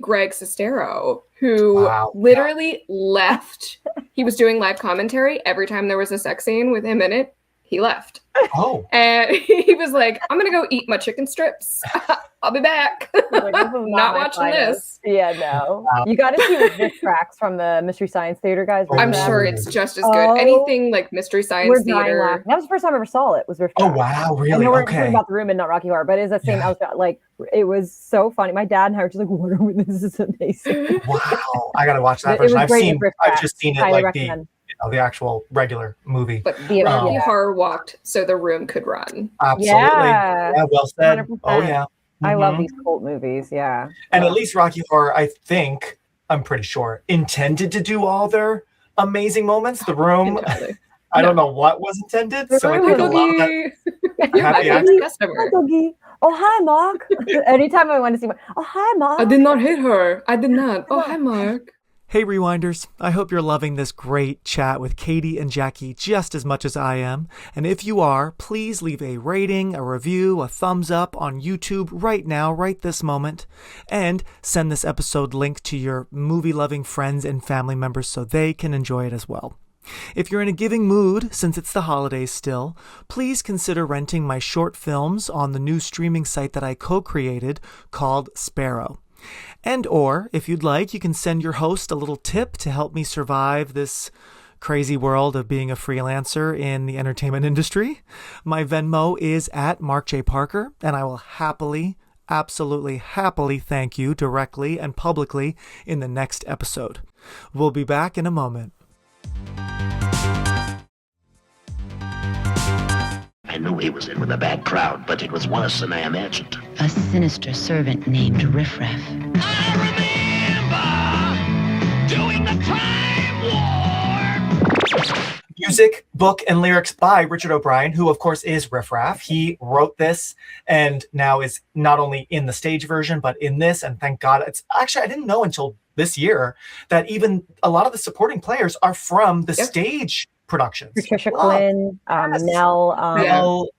Greg Sestero, who literally left. He was doing live commentary every time there was a sex scene with him in it. He left. Oh. And he was like, I'm going to go eat my chicken strips. I'll be back. Like, not watching this. Yeah, no. Wow. You got to see the tracks from the Mystery Science Theater guys. I'm sure it's just as good. Anything like Mystery Science Theater. That was the first time I ever saw it. Was Rift Tracks. Oh, wow. Really? I know we're talking about The Room and not Rocky Horror, but it's the same. I was like, it was so funny. My dad and I were just like, what are we? This is amazing. Wow. I got to watch that version. I've just seen it like the actual regular movie. But the Rocky Horror walked so The Room could run. Absolutely. Yeah, well said. 100%. Oh, yeah. I love these cult movies, yeah. And at least Rocky Horror, I'm pretty sure, intended to do all their amazing moments. The Room, I don't know what was intended, so I think a lot of that happy customer. Oh, hi, Mark. Anytime I want to see oh, hi, Mark. I did not hit her. I did not. Oh, hi, Mark. Hey Rewinders, I hope you're loving this great chat with Katie and Jackie just as much as I am. And if you are, please leave a rating, a review, a thumbs up on YouTube right now, right this moment. And send this episode link to your movie-loving friends and family members so they can enjoy it as well. If you're in a giving mood, since it's the holidays still, please consider renting my short films on the new streaming site that I co-created called Sparrow. And or, if you'd like, you can send your host a little tip to help me survive this crazy world of being a freelancer in the entertainment industry. My Venmo is at Mark J. Parker, and I will happily, absolutely happily thank you directly and publicly in the next episode. We'll be back in a moment. I knew he was in with a bad crowd, but it was worse than I imagined. A sinister servant named Riffraff. I remember doing the Time War! Music, book, and lyrics by Richard O'Brien, who of course is Riffraff. He wrote this and now is not only in the stage version, but in this, and thank God. It's actually, I didn't know until this year that even a lot of the supporting players are from the stage productions. Patricia Quinn, Nell.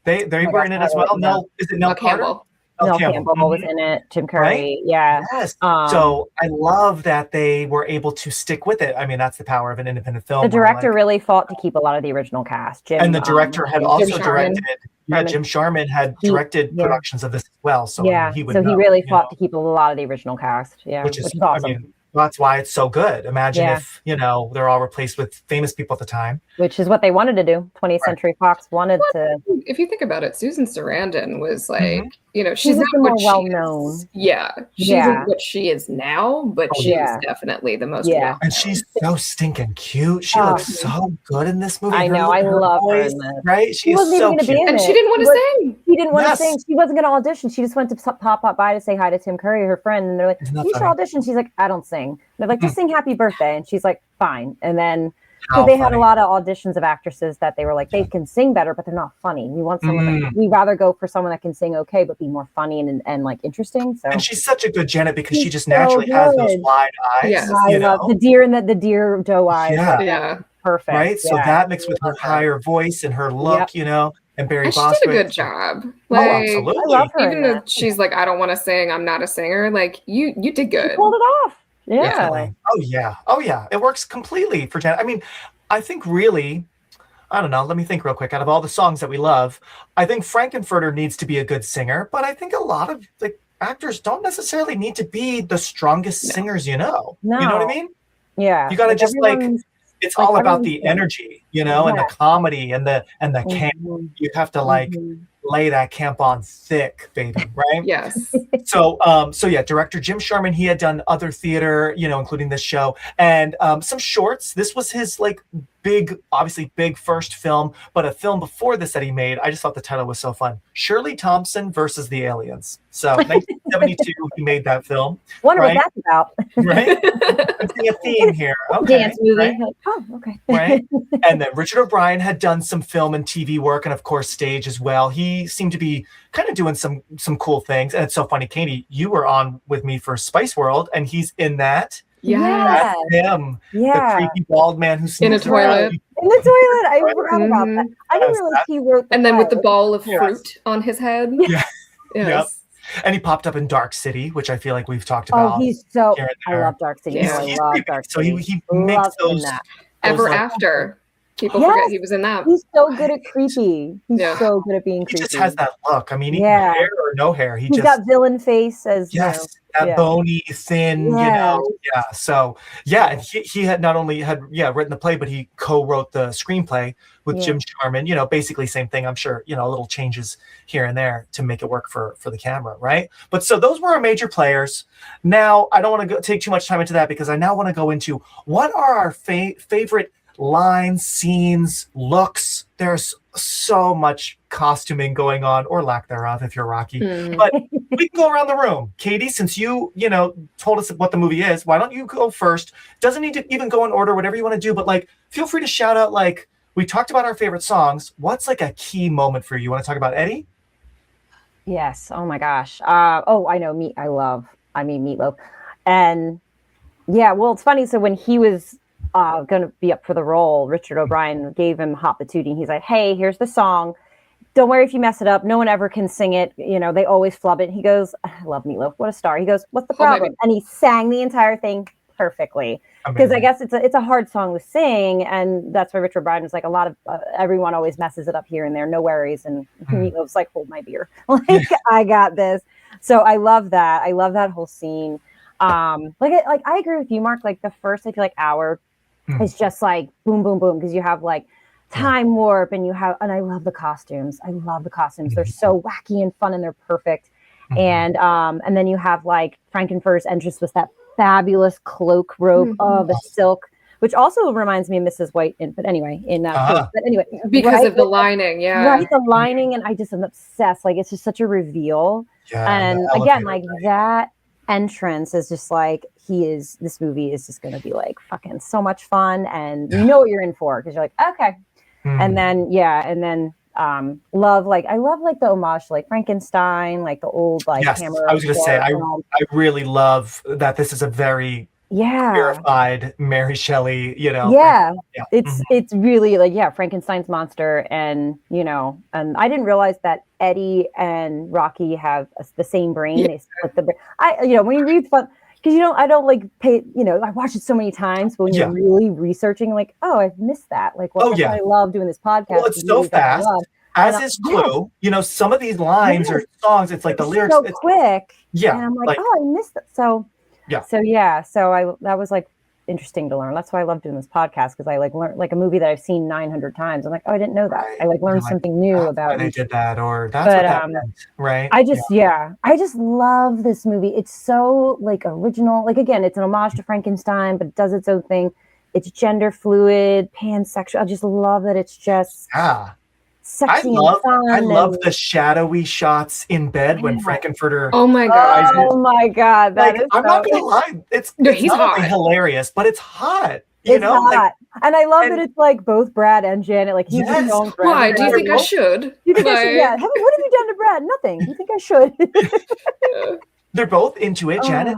They were in it as well. No, is it Nell Carter? Campbell. Nell Campbell was in it. Tim Curry, right? yeah. Yes. So I love that they were able to stick with it. I mean, that's the power of an independent film. The director really fought to keep a lot of the original cast. And the director had also directed. Yeah, Jim Sharman had directed productions of this as well. So yeah, he would. So he really fought to keep a lot of the original cast. Yeah, which is awesome. I mean, that's why it's so good. Imagine if, they're all replaced with famous people at the time. Which is what they wanted to do. 20th Century Fox wanted to. If you think about it, Susan Sarandon was like, she's she not more well known. Yeah. She isn't what she is now, but she is definitely the most well-known. And she's so stinking cute. She looks so good in this movie. I know. I love her in this. Right? She is so cute. And she didn't want to sing. She didn't want to sing. She wasn't going to audition. She just went to pop up by to say hi to Tim Curry, her friend. And they're like, you should audition. She's like, I don't sing. They're like, just sing Happy Birthday. And she's like, fine. And then they had a lot of auditions of actresses that they were like, they can sing better, but they're not funny. We want someone we rather go for someone that can sing okay, but be more funny and like interesting. So and she's such a good Janet because she just naturally has those wide eyes. Yes. I love the deer and the deer doe eyes. Yeah. Perfect. Right? So that mixed with her higher voice and her look, and Barry Bostwick. She did a good job. Like, absolutely. I love her even though she's like, I don't want to sing, I'm not a singer. Like you did good. You pulled it off. Yeah. Definitely. Oh yeah. It works completely for Janet. I mean, I think really, I don't know. Let me think real quick. Out of all the songs that we love, I think Frank-N-Furter needs to be a good singer, but I think a lot of actors don't necessarily need to be the strongest singers. No. You know what I mean? Yeah. You got to just it's all about the energy, and the comedy and the camp. You have to lay that camp on thick, baby, right? Yes. So director Jim Sharman, he had done other theater, including this show and some shorts. This was his obviously big first film, but a film before this that he made. I just thought the title was so fun. Shirley Thompson versus the Aliens. So 1972, he made that film. Wonder what that's about. Right? I'm seeing a theme here. Okay, dance movie. Right? Oh, okay. Right. And then Richard O'Brien had done some film and TV work, and of course stage as well. He seemed to be kind of doing some cool things. And it's so funny, Katie, you were on with me for Spice World, and he's in that. Yeah, that's him. The creepy bald man who's in a toilet. In the toilet. I forgot about that. I didn't realize he wrote. And then with the bowl of fruit on his head. Yeah. Yes. Yep. And he popped up in Dark City, which I feel like we've talked about. Oh, he's so. I love Dark City. Yeah, I love Dark City. So he makes those. Ever After. People forget he was in that. He's so good at creepy. He's so good at being creepy. He just has that look. I mean, hair or no hair. He's just got villain face as that bony, thin, So and he had not only written the play, but he co-wrote the screenplay with Jim Sharman. Basically same thing. I'm sure a little changes here and there to make it work for the camera, right? But so those were our major players. Now I don't want to take too much time into that because I now want to go into what are our favorite lines, scenes, looks. There's so much costuming going on, or lack thereof if you're Rocky. But we can go around the room. Katie, since you told us what the movie is, why don't you go first? Doesn't need to even go in order, whatever you want to do, but feel free to shout out, we talked about our favorite songs. What's a key moment for you? You want to talk about Eddie? Yes. Oh my gosh. I know Meat Loaf. And well, it's funny. So when he was going to be up for the role, Richard O'Brien gave him Hot Patootie. He's like, hey, here's the song. Don't worry if you mess it up. No one ever can sing it. They always flub it. He goes, I love Meat Loaf. What a star. He goes, what's the problem? And he sang the entire thing perfectly. Because I guess it's a hard song to sing. And that's why Richard O'Brien was like, a lot of everyone always messes it up here and there. No worries. And Meat Loaf's like, hold my beer. I got this. So I love that. I love that whole scene. I agree with you, Mark. The first, I feel hour is just boom, boom, boom. Because you have time warp and I love the costumes. They're so wacky and fun and they're perfect. And then you have Frank-N-Furter's entrance with that fabulous cloak robe of the silk, which also reminds me of Mrs. White. But anyway, because of the lining, the lining, and I just am obsessed. It's just such a reveal. And again, that entrance is just this movie is just going to be fucking so much fun, and you know what you're in for because you're okay. And then love I love the homage to Frankenstein, the old yes, hammer. I was going to say I really love that this is a very verified Mary Shelley, It's really like Frankenstein's monster, and and I didn't realize that Eddie and Rocky have the same brain. They split the brain. When you read fun, because I don't like pay, I watched it so many times, but when you're really researching, like, oh, I've missed that. Like, I love doing this podcast. Well, it's so fast. As is Clue, some of these lines or songs, it's like the lyrics so quick. Yeah. And I'm like, oh, I missed it. So that was like interesting to learn. That's why I love doing this podcast, because I like learn like a movie that I've seen 900 times. I'm like, oh, I didn't know that. I like learned something new about they did that, or that's what that meant, right? I just love this movie. It's so like original. Like, again, it's an homage to Frankenstein, but it does its own thing. It's gender fluid, pansexual. I just love that it's just sexy and fun. I love the shadowy shots in bed when Frank-N-Furter. Oh my god! Oh my god! I'm not gonna lie, it's he's not hot. Hilarious, but it's hot. It's hot. And I love that it's like both Brad and Janet. Like, he's going for Why? Do you think I should? Do you think I should? Yeah. What have you done to Brad? Nothing. Do you think I should? They're both into it. Janet,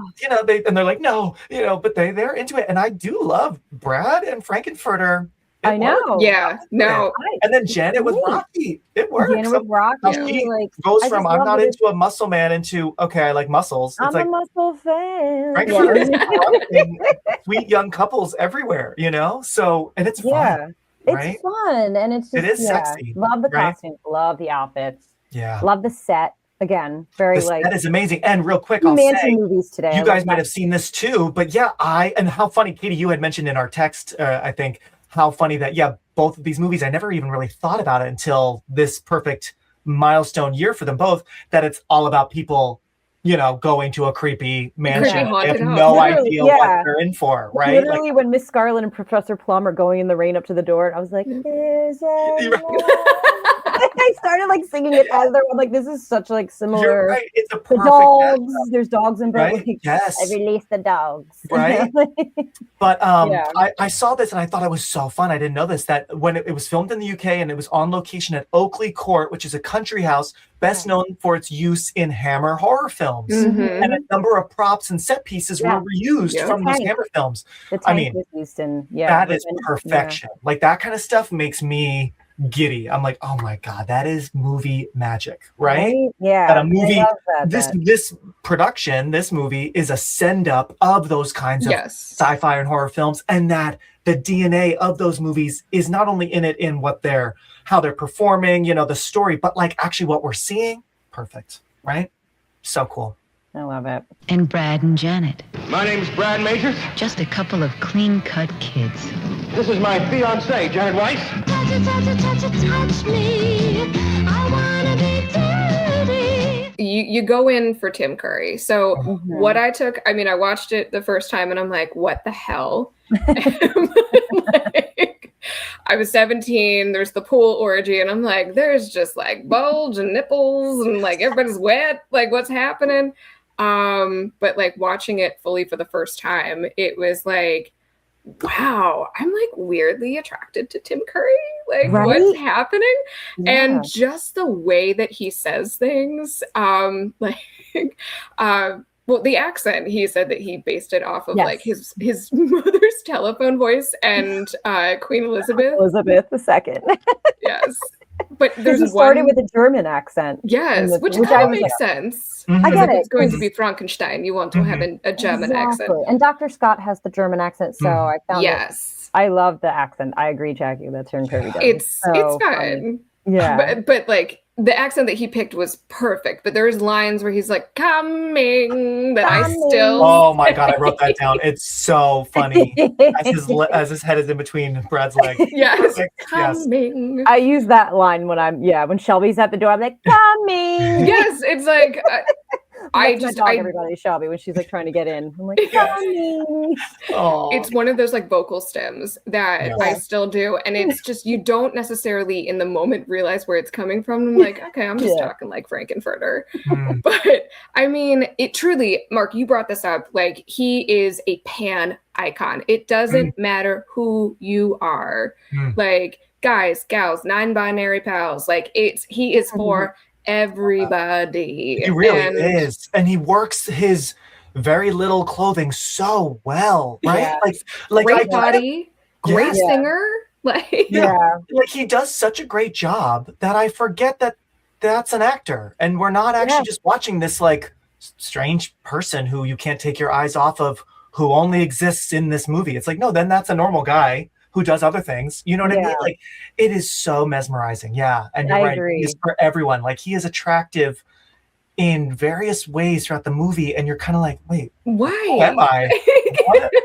they're like, no, but they're into it. And I do love Brad and Frank-N-Furter. I know. Yeah. No. And then Janet with Rocky. It works. Janet with Rocky. She goes from I'm not into a muscle man into I like muscles. I'm a muscle fan. Sweet young couples everywhere, So, and it's fun. It's fun, and it's just, it is sexy. Love the costumes, love the outfits. Yeah. Love the set. Again, that is amazing. And real quick, I'll say, movies today. You guys might have seen this too, but and how funny, Katie, you had mentioned in our text, I think, how funny that, both of these movies, I never even really thought about it until this perfect milestone year for them both, that it's all about people, going to a creepy mansion. They have no idea what they're in for, right? Literally, when Miss Scarlet and Professor Plum are going in the rain up to the door, I was like, "Is it?" I started like singing it as they're like, "This is such like similar." You're right. It's a perfect dogs. There's dogs in both. Right? Like, yes. I released the dogs. Right. But I saw this and I thought it was so fun. I didn't know this, that when it was filmed in the UK and it was on location at Oakley Court, which is a country house best known for its use in Hammer horror films. Mm-hmm. And a number of props and set pieces were reused from those Hammer films. I mean, that is perfection. Like, that kind of stuff makes me giddy. I'm like, oh my god, that is movie magic, right? Yeah. That a movie, this production, this movie is a send up of those kinds of sci-fi and horror films, and that the DNA of those movies is not only in it in how they're performing, the story, but like actually what we're seeing. Perfect, right? So cool. I love it. And Brad and Janet. My name's Brad Majors. Just a couple of clean-cut kids. This is my fiancée, Janet Weiss. Touch me. I wanna be dirty. You go in for Tim Curry. So what I took, I watched it the first time and I'm like, what the hell? I was 17, there's the pool orgy, and I'm like, there's just like bulge and nipples and like everybody's wet, like what's happening? But like watching it fully for the first time, it was like, wow, I'm like weirdly attracted to Tim Curry. Like, what's happening? Yeah. And just the way that he says things, well, the accent, he said that he based it off of like his mother's telephone voice and Queen Elizabeth. Elizabeth II. Yes. But there's he started with a German accent. Yes, which kind of makes sense. I get it. It's going to be Frankenstein. You want to have a German accent. And Dr. Scott has the German accent, so I found it. I love the accent. I agree, Jackie, that Tim Curry does. It's good. Yeah. But like the accent that he picked was perfect, but there's lines where he's like coming that I still. Oh my god, I wrote that down. It's so funny as his head is in between Brad's legs. Yes, coming. Yes. I use that line when Shelby's at the door. I'm like, coming. Yes, it's like I everybody Shelby when she's like trying to get in. I'm like, coming. It's one of those like vocal stems that I still do, and it's just you don't necessarily in the moment realize where it's coming from. I'm like, okay, I'm just talking like Frank-N-Furter. But it truly, Mark, you brought this up. Like, he is a pan icon. It doesn't matter who you are. Like, guys, gals, non-binary pals. Like, he is for everybody. He really is. And he works his very little clothing so well, right? Yeah. Like great body, great singer. Like like he does such a great job that I forget that that's an actor, and we're not actually just watching this like strange person who you can't take your eyes off of, who only exists in this movie. It's like, no, then that's a normal guy who does other things. You know what I mean? Like, it is so mesmerizing. Yeah. And you're right. Agree. He's for everyone. Like, he is attractive in various ways throughout the movie. And you're kind of like, wait, why am I?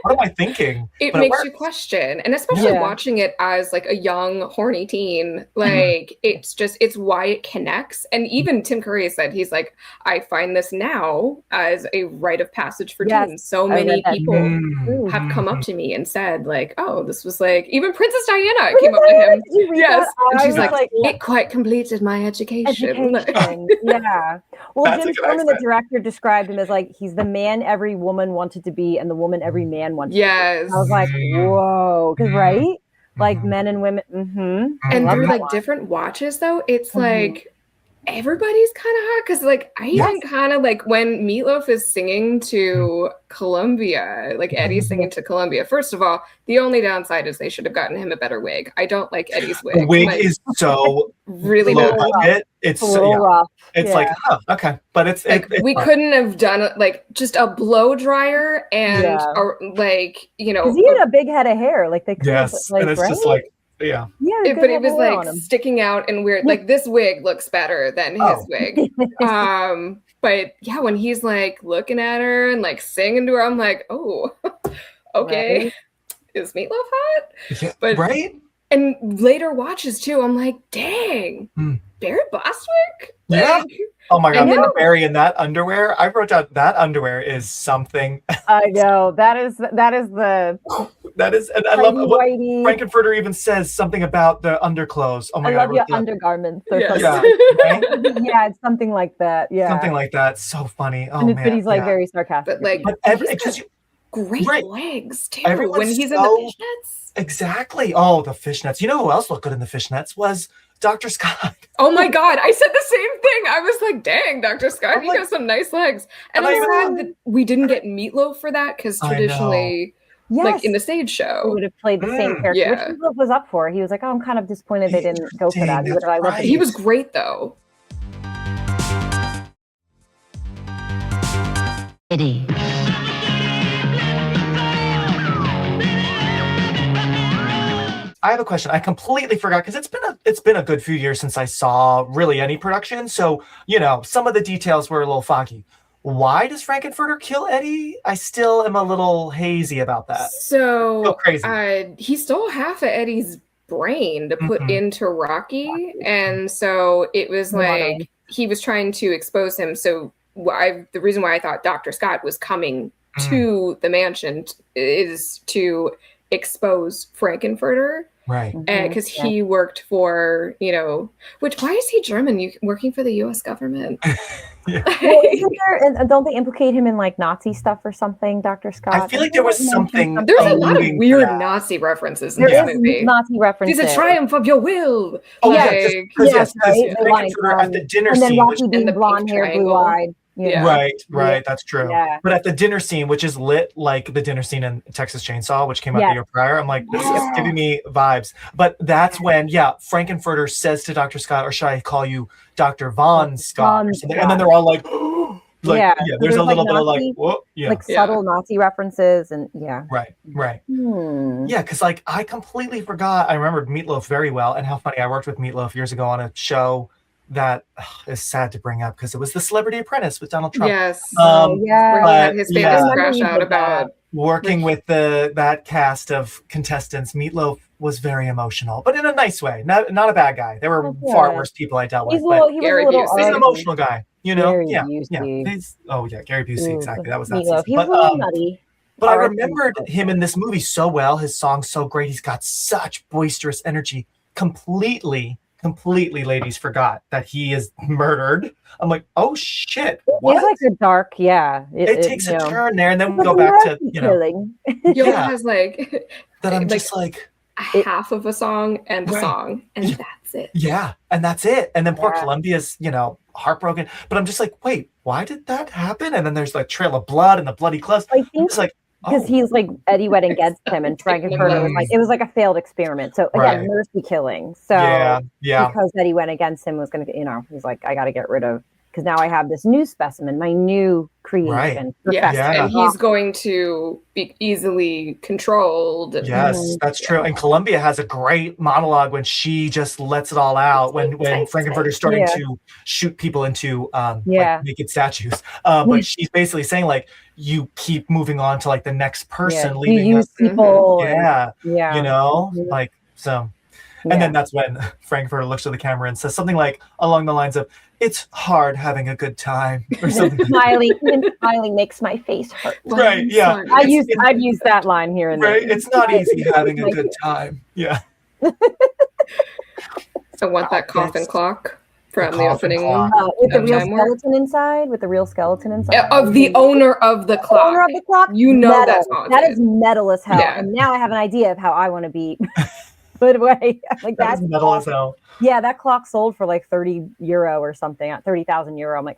What am I thinking? It makes you question. And especially watching it as like a young, horny teen, like it's why it connects. And even Tim Curry said, he's like, I find this now as a rite of passage for teens. So many people have come up to me and said like, oh, this was like, even Princess Diana came up to him. Yes. And she's like, it quite completed my education. Yeah. Well, Jim Foreman, the director, described him as like, he's the man every woman wanted to be and the woman every man wanted to be. I was like, whoa. Because, right? Like men and women. And through like different watches, though, it's like everybody's kind of hot. Because like I even kind of like when Meat Loaf is singing to Columbia, like Eddie's singing to Columbia. First of all, the only downside is they should have gotten him a better wig. I don't like Eddie's wig. The wig is so really low bad. budget. It's so rough. It's like, okay, but it's like we couldn't have done like just a blow dryer and or like, you know, because he had a big head of hair. Like they could like, and it's just like but it was like sticking out and weird. Like this wig looks better than his wig. But yeah, when he's like looking at her and like singing to her, I'm like, oh, okay, is Meat Loaf hot? Yeah, but and later watches too, I'm like, dang, Barry Bostwick? Yeah. Oh my God, Barry in that underwear. I wrote down that underwear is something. I know. That is and I love what Frank-N-Furter even says something about the underclothes. Oh my God. I love your undergarments or something. Yeah, it's something like that. Yeah. Something like that. So funny. Oh man. But he's like very sarcastic. But like great legs too. When he's in the fishnets. Exactly. Oh, the fishnets. You know who else looked good in the fishnets was Dr. Scott. Oh my God, I said the same thing. I was like, dang, Dr. Scott, you got some nice legs. And I'm sad that we didn't get Meat Loaf for that, because traditionally, like in the stage show, he would have played the same character, which Meat Loaf was up for. He was like, oh, I'm kind of disappointed they didn't go for that. He was great, though. Eddie. I have a question. I completely forgot because it's been a good few years since I saw really any production. So, you know, some of the details were a little foggy. Why does Frank-N-Furter kill Eddie? I still am a little hazy about that. So crazy. He stole half of Eddie's brain to put into Rocky. And so it was like he was trying to expose him. So the reason why I thought Dr. Scott was coming to the mansion is to expose Frank-N-Furter, right? Because he worked for, you know, why is he German? Working for the U.S. government? Well, isn't there? And don't they implicate him in like Nazi stuff or something, Dr. Scott? I feel like there was something. There's a lot of weird Nazi references in this movie. Nazi references. It's a triumphh of your will. Oh yes, Frank-N-Furter at the dinner scene, and then Rocky being blonde hair, blue eyed. Yeah. Right. That's true. Yeah. But at the dinner scene, which is lit like the dinner scene in Texas Chainsaw, which came out the year prior, I'm like, this is giving me vibes. But that's when, Frank-N-Furter says to Dr. Scott, or should I call you Dr. Von Scott? Or something? And then they're all like, there's a little bit of like, whoa, like subtle Nazi references, and Right. Yeah, because like I completely forgot. I remembered Meat Loaf very well, and how funny. I worked with Meat Loaf years ago on a show that is sad to bring up because it was The Celebrity Apprentice with Donald Trump. Yes. Where he had his famous crash out about working with that cast of contestants. Meat Loaf was very emotional, but in a nice way. Not a bad guy. There were far worse people I dealt with. He's an emotional guy, you know. Gary Busey. Gary Busey. Exactly. That was that. He was a little nutty. But I remembered him in this movie so well. His song's so great. He's got such boisterous energy. Completely, ladies, forgot that he is murdered. I'm like, oh shit. What? It's like a dark, It takes a turn there, and then we go back to, killing. Has like that I'm just like, half of a song and the song, and that's it. Yeah, and that's it. And then poor Columbia's, heartbroken. But I'm just like, wait, why did that happen? And then there's like trail of blood and the bloody clothes. I think it's like, because he's like Eddie went against him, and Frank-N-Furter was like, it was like a failed experiment. So again, mercy killing. So because Eddie went against him, was going to, he's like, I got to get rid of, because now I have this new specimen, my new creation. Yes, and he's going to be easily controlled. Yes, that's true. And Columbia has a great monologue when she just lets it all out when Frank-N-Furter's starting to shoot people into like naked statues. But she's basically saying like, you keep moving on to like the next person, leaving you use people. Like so. And then that's when Frank-N-Furter looks at the camera and says something like along the lines of, "It's hard having a good time," or something. Smiling makes my face hurt. Right? Yeah. I'd use that line here and there. Right. It's not easy having a good time. Yeah. I want that coffin clock from the opening with the real skeleton inside. With the real skeleton inside of the owner of the clock. Owner of the clock. Metal. That's haunted. That is metal as hell. Yeah. And now I have an idea of how I want to be. Put away. Like that's metal as hell. Yeah, that clock sold for like €30 or something, at €30,000. I'm like,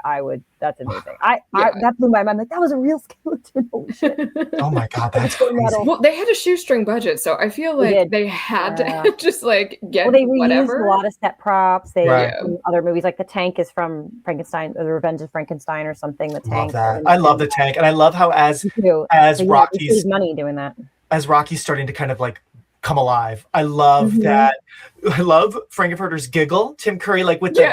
that's amazing. That blew my mind. I'm like, that was a real skeleton. Holy shit. Oh my God, that's crazy. Well, they had a shoestring budget, so I feel like they had to just like get they whatever. Reused a lot of set props. They in other movies, like the tank is from Frankenstein, or The Revenge of Frankenstein or something. The tank. Love that. I love the tank, and I love how as Rocky's money doing that. As Rocky's starting to kind of like come alive. I love that. I love Frank-N-Furter's giggle. Tim Curry, like with the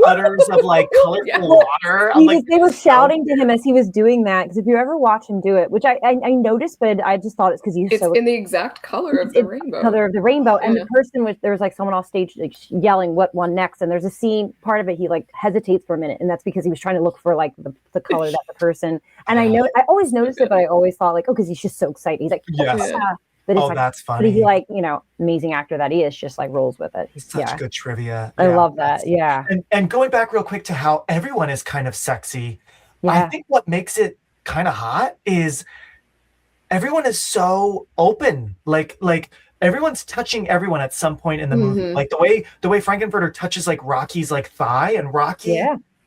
utters of like colorful water. They were shouting to him as he was doing that. Because if you ever watch him do it, which I noticed, but I just thought it's because he's so in the exact color of the rainbow. Color of the rainbow, and the person there was like someone off stage like yelling what one next, and there's a scene. Part of it, he like hesitates for a minute, and that's because he was trying to look for like the color that the person. And I always noticed it, but I always thought like, because he's just so excited. He's like, But it's that's funny. But he like, amazing actor that he is, just like rolls with it. He's such good trivia. I love that. Yeah. And going back real quick to how everyone is kind of sexy, I think what makes it kind of hot is everyone is so open. Like everyone's touching everyone at some point in the movie. Like the way Frank-N-Furter touches like Rocky's like thigh, and Rocky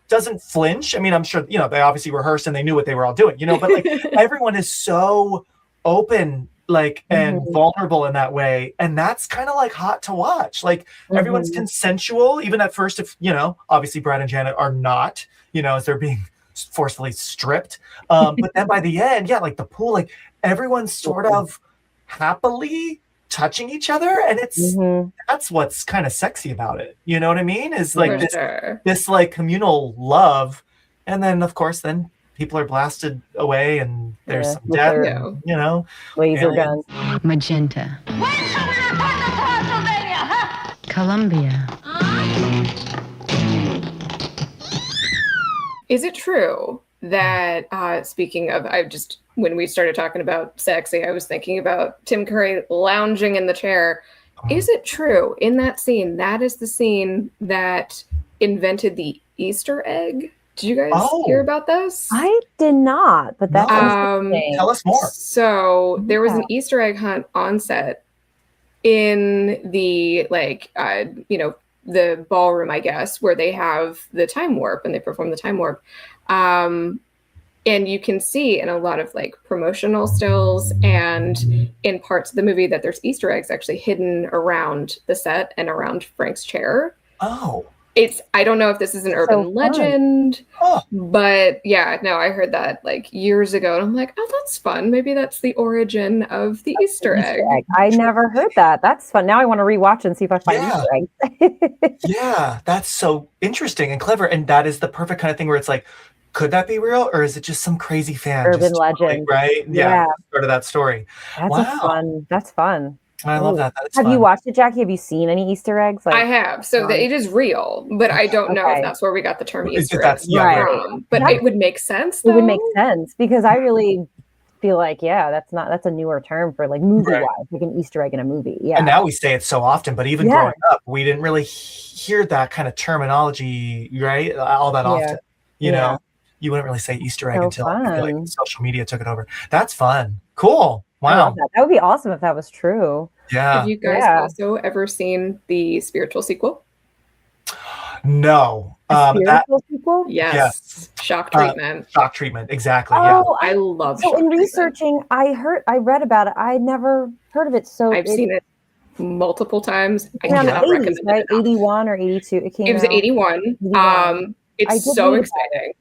doesn't flinch. I mean, I'm sure, they obviously rehearsed and they knew what they were all doing, but like everyone is so open, like, and vulnerable in that way. And that's kind of like hot to watch. Like everyone's consensual, even at first, if, obviously Brad and Janet are not, as they're being forcefully stripped. But then by the end, like the pool, like everyone's sort of happily touching each other. And it's, that's what's kind of sexy about it. You know what I mean? Is like this like communal love. And then of course, then people are blasted away, and there's some death, laser guns. Magenta. When shall we return to Transylvania, huh? Columbia. Is it true that, speaking of, when we started talking about sexy, I was thinking about Tim Curry lounging in the chair. Is it true in that scene, that is the scene that invented the Easter egg? Did you guys hear about this? I did not, but that's interesting. Tell us more. So there was an Easter egg hunt on set in the the ballroom, I guess, where they have the time warp and they perform the time warp. And you can see in a lot of like promotional stills and in parts of the movie that there's Easter eggs actually hidden around the set and around Frank's chair. Oh. I don't know if this is an urban legend, but I heard that like years ago, and I'm like, oh, that's fun. Maybe that's the origin of the Easter egg. I never heard that. That's fun. Now I want to rewatch and see if I find Easter eggs. Yeah, that's so interesting and clever. And that is the perfect kind of thing where it's like, could that be real, or is it just some crazy fan? Urban legend, right? Yeah, part of that story. That's fun. I love that. Have you watched it, Jackie? Have you seen any Easter eggs? I have. So it is real, but I don't know if that's where we got the term Easter egg from. But it would make sense, though. It would make sense because I really feel like, that's a newer term for like movie-wise, like an Easter egg in a movie. Yeah. And now we say it so often, but even growing up, we didn't really hear that kind of terminology, right? All that often. You know, you wouldn't really say Easter egg until I feel like social media took it over. That's fun. Cool. I love Wow. that. That would be awesome if that was true. Yeah. Have you guys also ever seen the spiritual sequel? No. Spiritual sequel? Yes. Shock Treatment. Shock Treatment. Exactly. Oh, I love so Shock in Treatment. researching, I read about it. I never heard of it. So I've seen it multiple times. I around the cannot 80s, recommend right? it enough. 81 or 82. It was out. 81. 81. It's so exciting.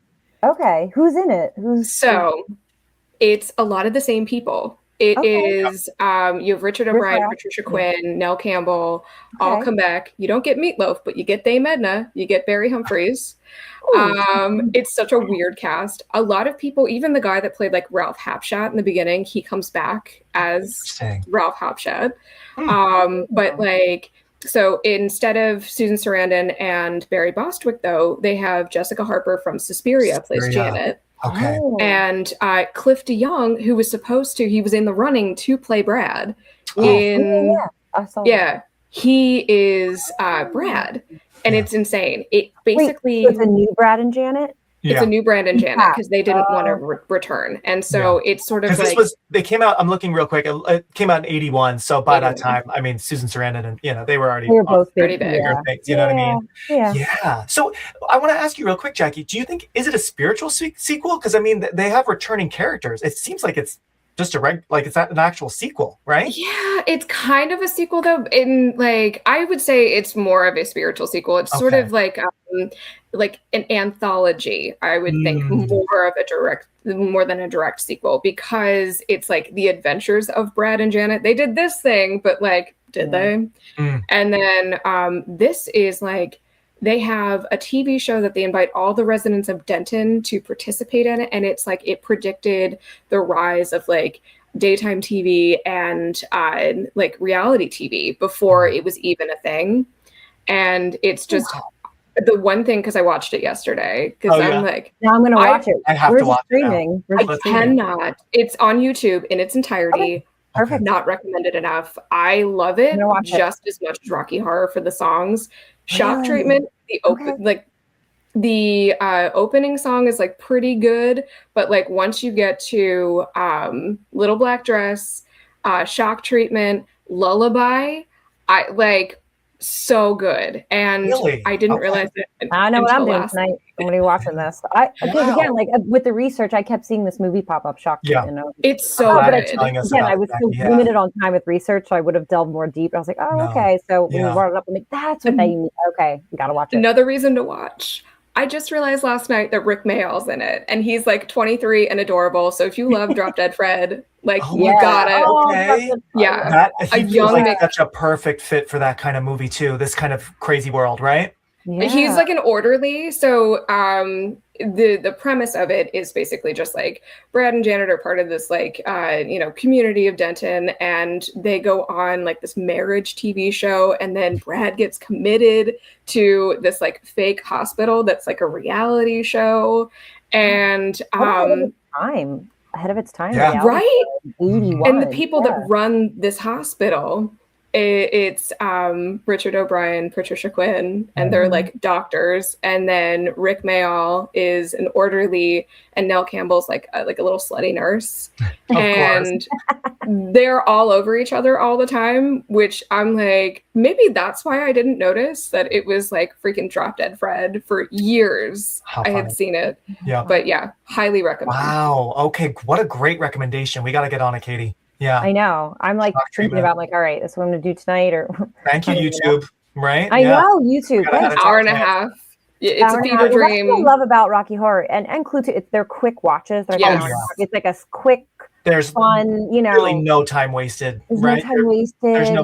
Okay. Who's in it? It's a lot of the same people. It is you have Richard O'Brien, Patricia Quinn, Nell Campbell, all come back. You don't get Meat Loaf, but you get Dame Edna, you get Barry Humphries. It's such a weird cast. A lot of people, even the guy that played like Ralph Hapshat in the beginning, he comes back as Ralph Hapshat. But like, so instead of Susan Sarandon and Barry Bostwick, though, they have Jessica Harper from Suspiria plays Janet. Okay. And Cliff DeYoung, who was supposed to, he was in the running to play Brad. I saw that. He is Brad. And it's insane. It basically... Wait, so it's a new Brad and Janet? It's a new Brad and Janet because they didn't want to return. And so it's sort of like... they came out, I'm looking real quick, it came out in 81. So by that time, I mean, Susan Sarandon and, they were already... They were both pretty big. Things, you know what I mean? Yeah. So I want to ask you real quick, Jackie, do you think, is it a spiritual sequel? Because, I mean, they have returning characters. It seems like it's just it's not an actual sequel, right? Yeah, it's kind of a sequel though. In like, I would say it's more of a spiritual sequel. It's sort of like an anthology. I would think more than a direct sequel, because it's like the adventures of Brad and Janet. They did this thing, but like, did they? And then this is like, they have a TV show that they invite all the residents of Denton to participate in it. And it's like, it predicted the rise of like daytime TV and like reality TV before it was even a thing. And it's just the one thing, because I watched it yesterday, because I'm like, now I'm going to watch it. I have to watch streaming? it. I cannot. It's on YouTube in its entirety. Okay. Perfect. Not recommended enough. I love it just as much as Rocky Horror for the songs. Shock Treatment, the opening song is like pretty good, but like once you get to Little Black Dress, Shock Treatment, Lullaby, I like so good. And I didn't realize it. I know what I'm doing tonight. I'm gonna be watching this. Because again, like with the research, I kept seeing this movie pop up, Shock Treatment. It's so good. Again, I was so limited on time with research, so I would have delved more deep. I was like, okay. So when you brought it up, I'm like, that's what they mean. Okay, we gotta watch it. Another reason to watch. I just realized last night that Rick Mayall's in it, and he's like 23 and adorable. So if you love Drop Dead Fred, like you got it. Okay. He feels like such a perfect fit for that kind of movie too. This kind of crazy world, right? Yeah. He's like an orderly. So the premise of it is basically just like Brad and Janet are part of this like community of Denton, and they go on like this marriage TV show, and then Brad gets committed to this like fake hospital that's like a reality show, and ahead of its time, right? 81. And the people that run this hospital, it's Richard O'Brien, Patricia Quinn, and they're like doctors, and then Rick Mayall is an orderly, and Nell Campbell's like a little slutty nurse, and they're all over each other all the time, which I'm like, maybe that's why I didn't notice that it was like freaking Drop Dead Fred for years. I had seen it, but highly recommend. Wow. Okay, what a great recommendation. We got to get on it, Katie. Yeah, I know. I'm like thinking about like, all right, that's what I'm gonna do tonight. Or thank you, YouTube. Right? I know YouTube. An hour and a half. It's a fever dream. What I love about Rocky Horror and Clue too, they're quick watches. It's like a quick. There's fun, really no time wasted. There's right? no time wasted. There's no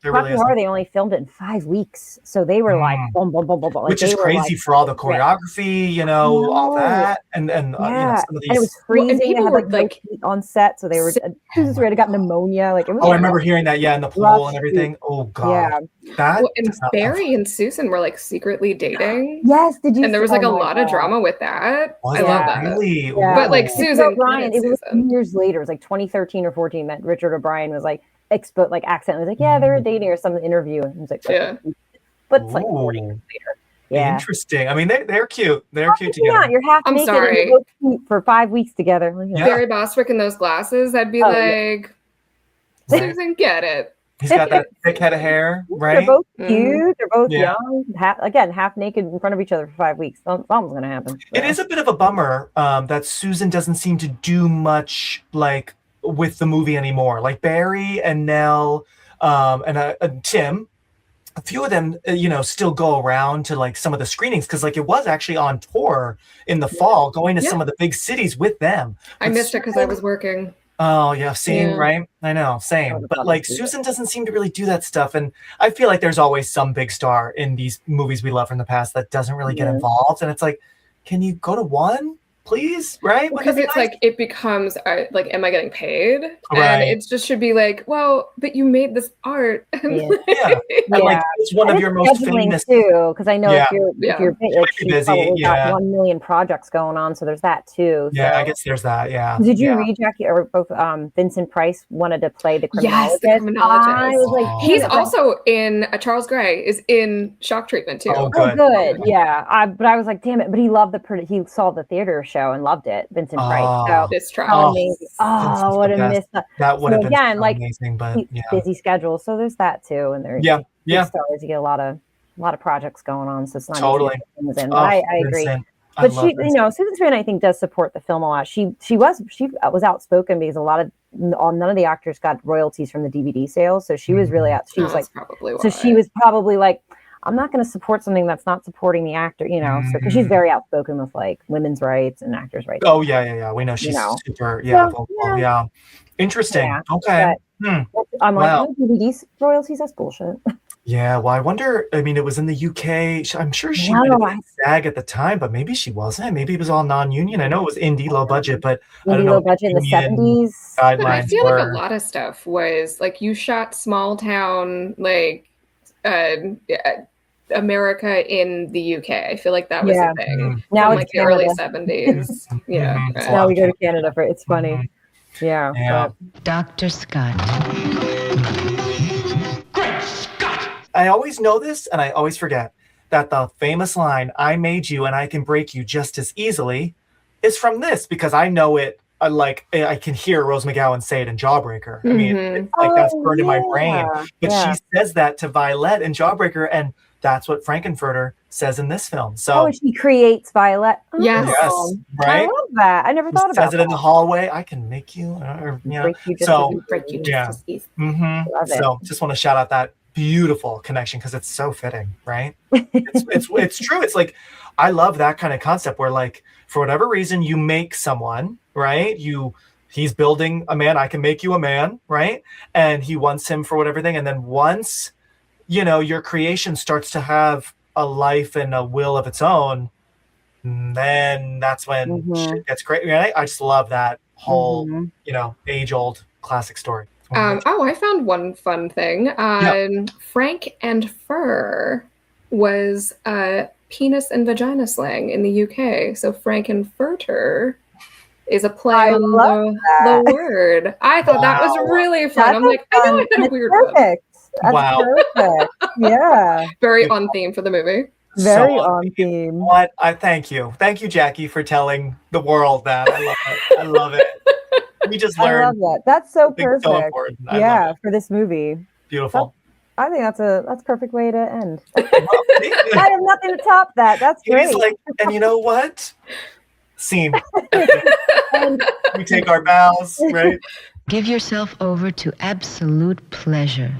Rocky Horror, they only filmed it in 5 weeks, so they were like, boom, boom, boom, boom, boom. Which is crazy for all the choreography, all that, and some of these. And it was freezing. They had like heat on set, so they were. Students had got pneumonia. Like, it was I remember hearing that. Yeah, in the pool and everything. Oh god. Yeah. And Barry and Susan were like secretly dating. Yes, did you? And there was like a lot of drama with that. I love that. Really? Yeah. But like Susan O'Brien, it was years later. It was like 2013 or 14 that Richard O'Brien was like accidentally was like, yeah, they were dating or some interview, and he was like, but it's like 40 years later. Yeah. Interesting. I mean, they're cute. They're cute together. Yeah, you're half I'm naked sorry. and you're both cute for 5 weeks together. Yeah. Barry Bostwick in those glasses, I'd be like, Susan, get it. He's got that thick head of hair, right? They're both cute. They're both Yeah. young. Half naked in front of each other for 5 weeks. Something's going to happen. It is a bit of a bummer that Susan doesn't seem to do much like with the movie anymore. Like Barry and Nell and Tim, a few of them, still go around to like some of the screenings because like it was actually on tour in the fall, going to some of the big cities with them. I missed it because I was working. Oh yeah, same, right? I know, same. But like Susan doesn't seem to really do that stuff, and I feel like there's always some big star in these movies we love from the past that doesn't really get involved, and it's like, can you go to one, please? Right? Because it's like it becomes like, am I getting paid? Right. And it just should be like, well, but you made this art. And like it's one of your most famous too. Because I know if you're like, she's busy, probably got 1 million projects going on, so there's that too. Yeah, I guess there's that. Yeah. Did you read Jackie or both? Vincent Price wanted to play the criminologist. Yes, the criminologist. I was like, he's also in Charles Gray is in Shock Treatment too. Oh, good. Yeah. But I was like, damn it. But he loved he saw the theater show and loved it. Vincent Price. So this trial. amazing. Oh, what a miss. That would have been again, like amazing, but busy schedule. So there's that too. And there's stars. You get a lot of projects going on. So it's not totally. Easy to get things in. I agree. But she, Susan Sarandon, I think, does support the film a lot. She was outspoken because none of the actors got royalties from the DVD sales. So she was really out. She was like, she was probably like, I'm not going to support something that's not supporting the actor, So because she's very outspoken with like women's rights and actors' rights. Oh yeah. We know she's super vocal. Interesting. Yeah, okay. I'm like, DVD royalties, that's bullshit. Yeah, well, I wonder. I mean, it was in the UK. I'm sure she might have been SAG at the time, but maybe she wasn't. Maybe it was all non-union. I know it was indie, low budget, but I don't know. Low budget in the 70s. I feel like a lot of stuff was like you shot small town like America in the UK. I feel like that was a thing. Now it's like the early 70s. Now we go to Canada for it's funny. Yeah. Dr. Scott. Great Scott! I always know this, and I always forget that the famous line, "I made you and I can break you just as easily," is from this because I know it. I can hear Rose McGowan say it in Jawbreaker. I mean, it's like that's burned in my brain. But she says that to Violet in Jawbreaker, and that's what Frank-N-Furter says in this film. So she creates Violet. Yes, right. I love that. I never thought about it. Says it in the hallway. I can make you, break you just as easy. So just want to shout out that beautiful connection because it's so fitting, right? it's true. It's like I love that kind of concept where like for whatever reason you make someone, right? He's building a man. I can make you a man, right? And he wants him for whatever thing, and then once your creation starts to have a life and a will of its own, then that's when shit gets great. I just love that whole, age-old classic story. I found one fun thing. Frank-N-Furter was penis and vagina slang in the UK. So Frank-N-Furter is a play on the word. I thought that was really fun. I'm like, I know I had a weird one. That's perfect. Yeah. Very on theme for the movie. Very on theme. What? Thank you, Jackie, for telling the world that. I love it. We just learned. I love that. That's so perfect. So important. For this movie. Beautiful. I think that's a perfect way to end. I have nothing to top that. That's great. He's like, and you know what? Scene. We take our bows, right? Give yourself over to absolute pleasure.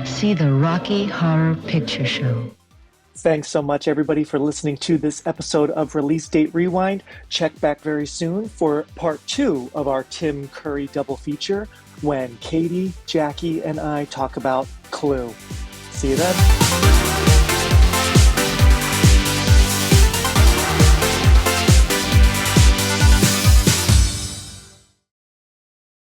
See the Rocky Horror Picture Show. Thanks so much, everybody, for listening to this episode of Release Date Rewind. Check back very soon for part 2 of our Tim Curry double feature when Katie, Jackie, and I talk about Clue. See you then.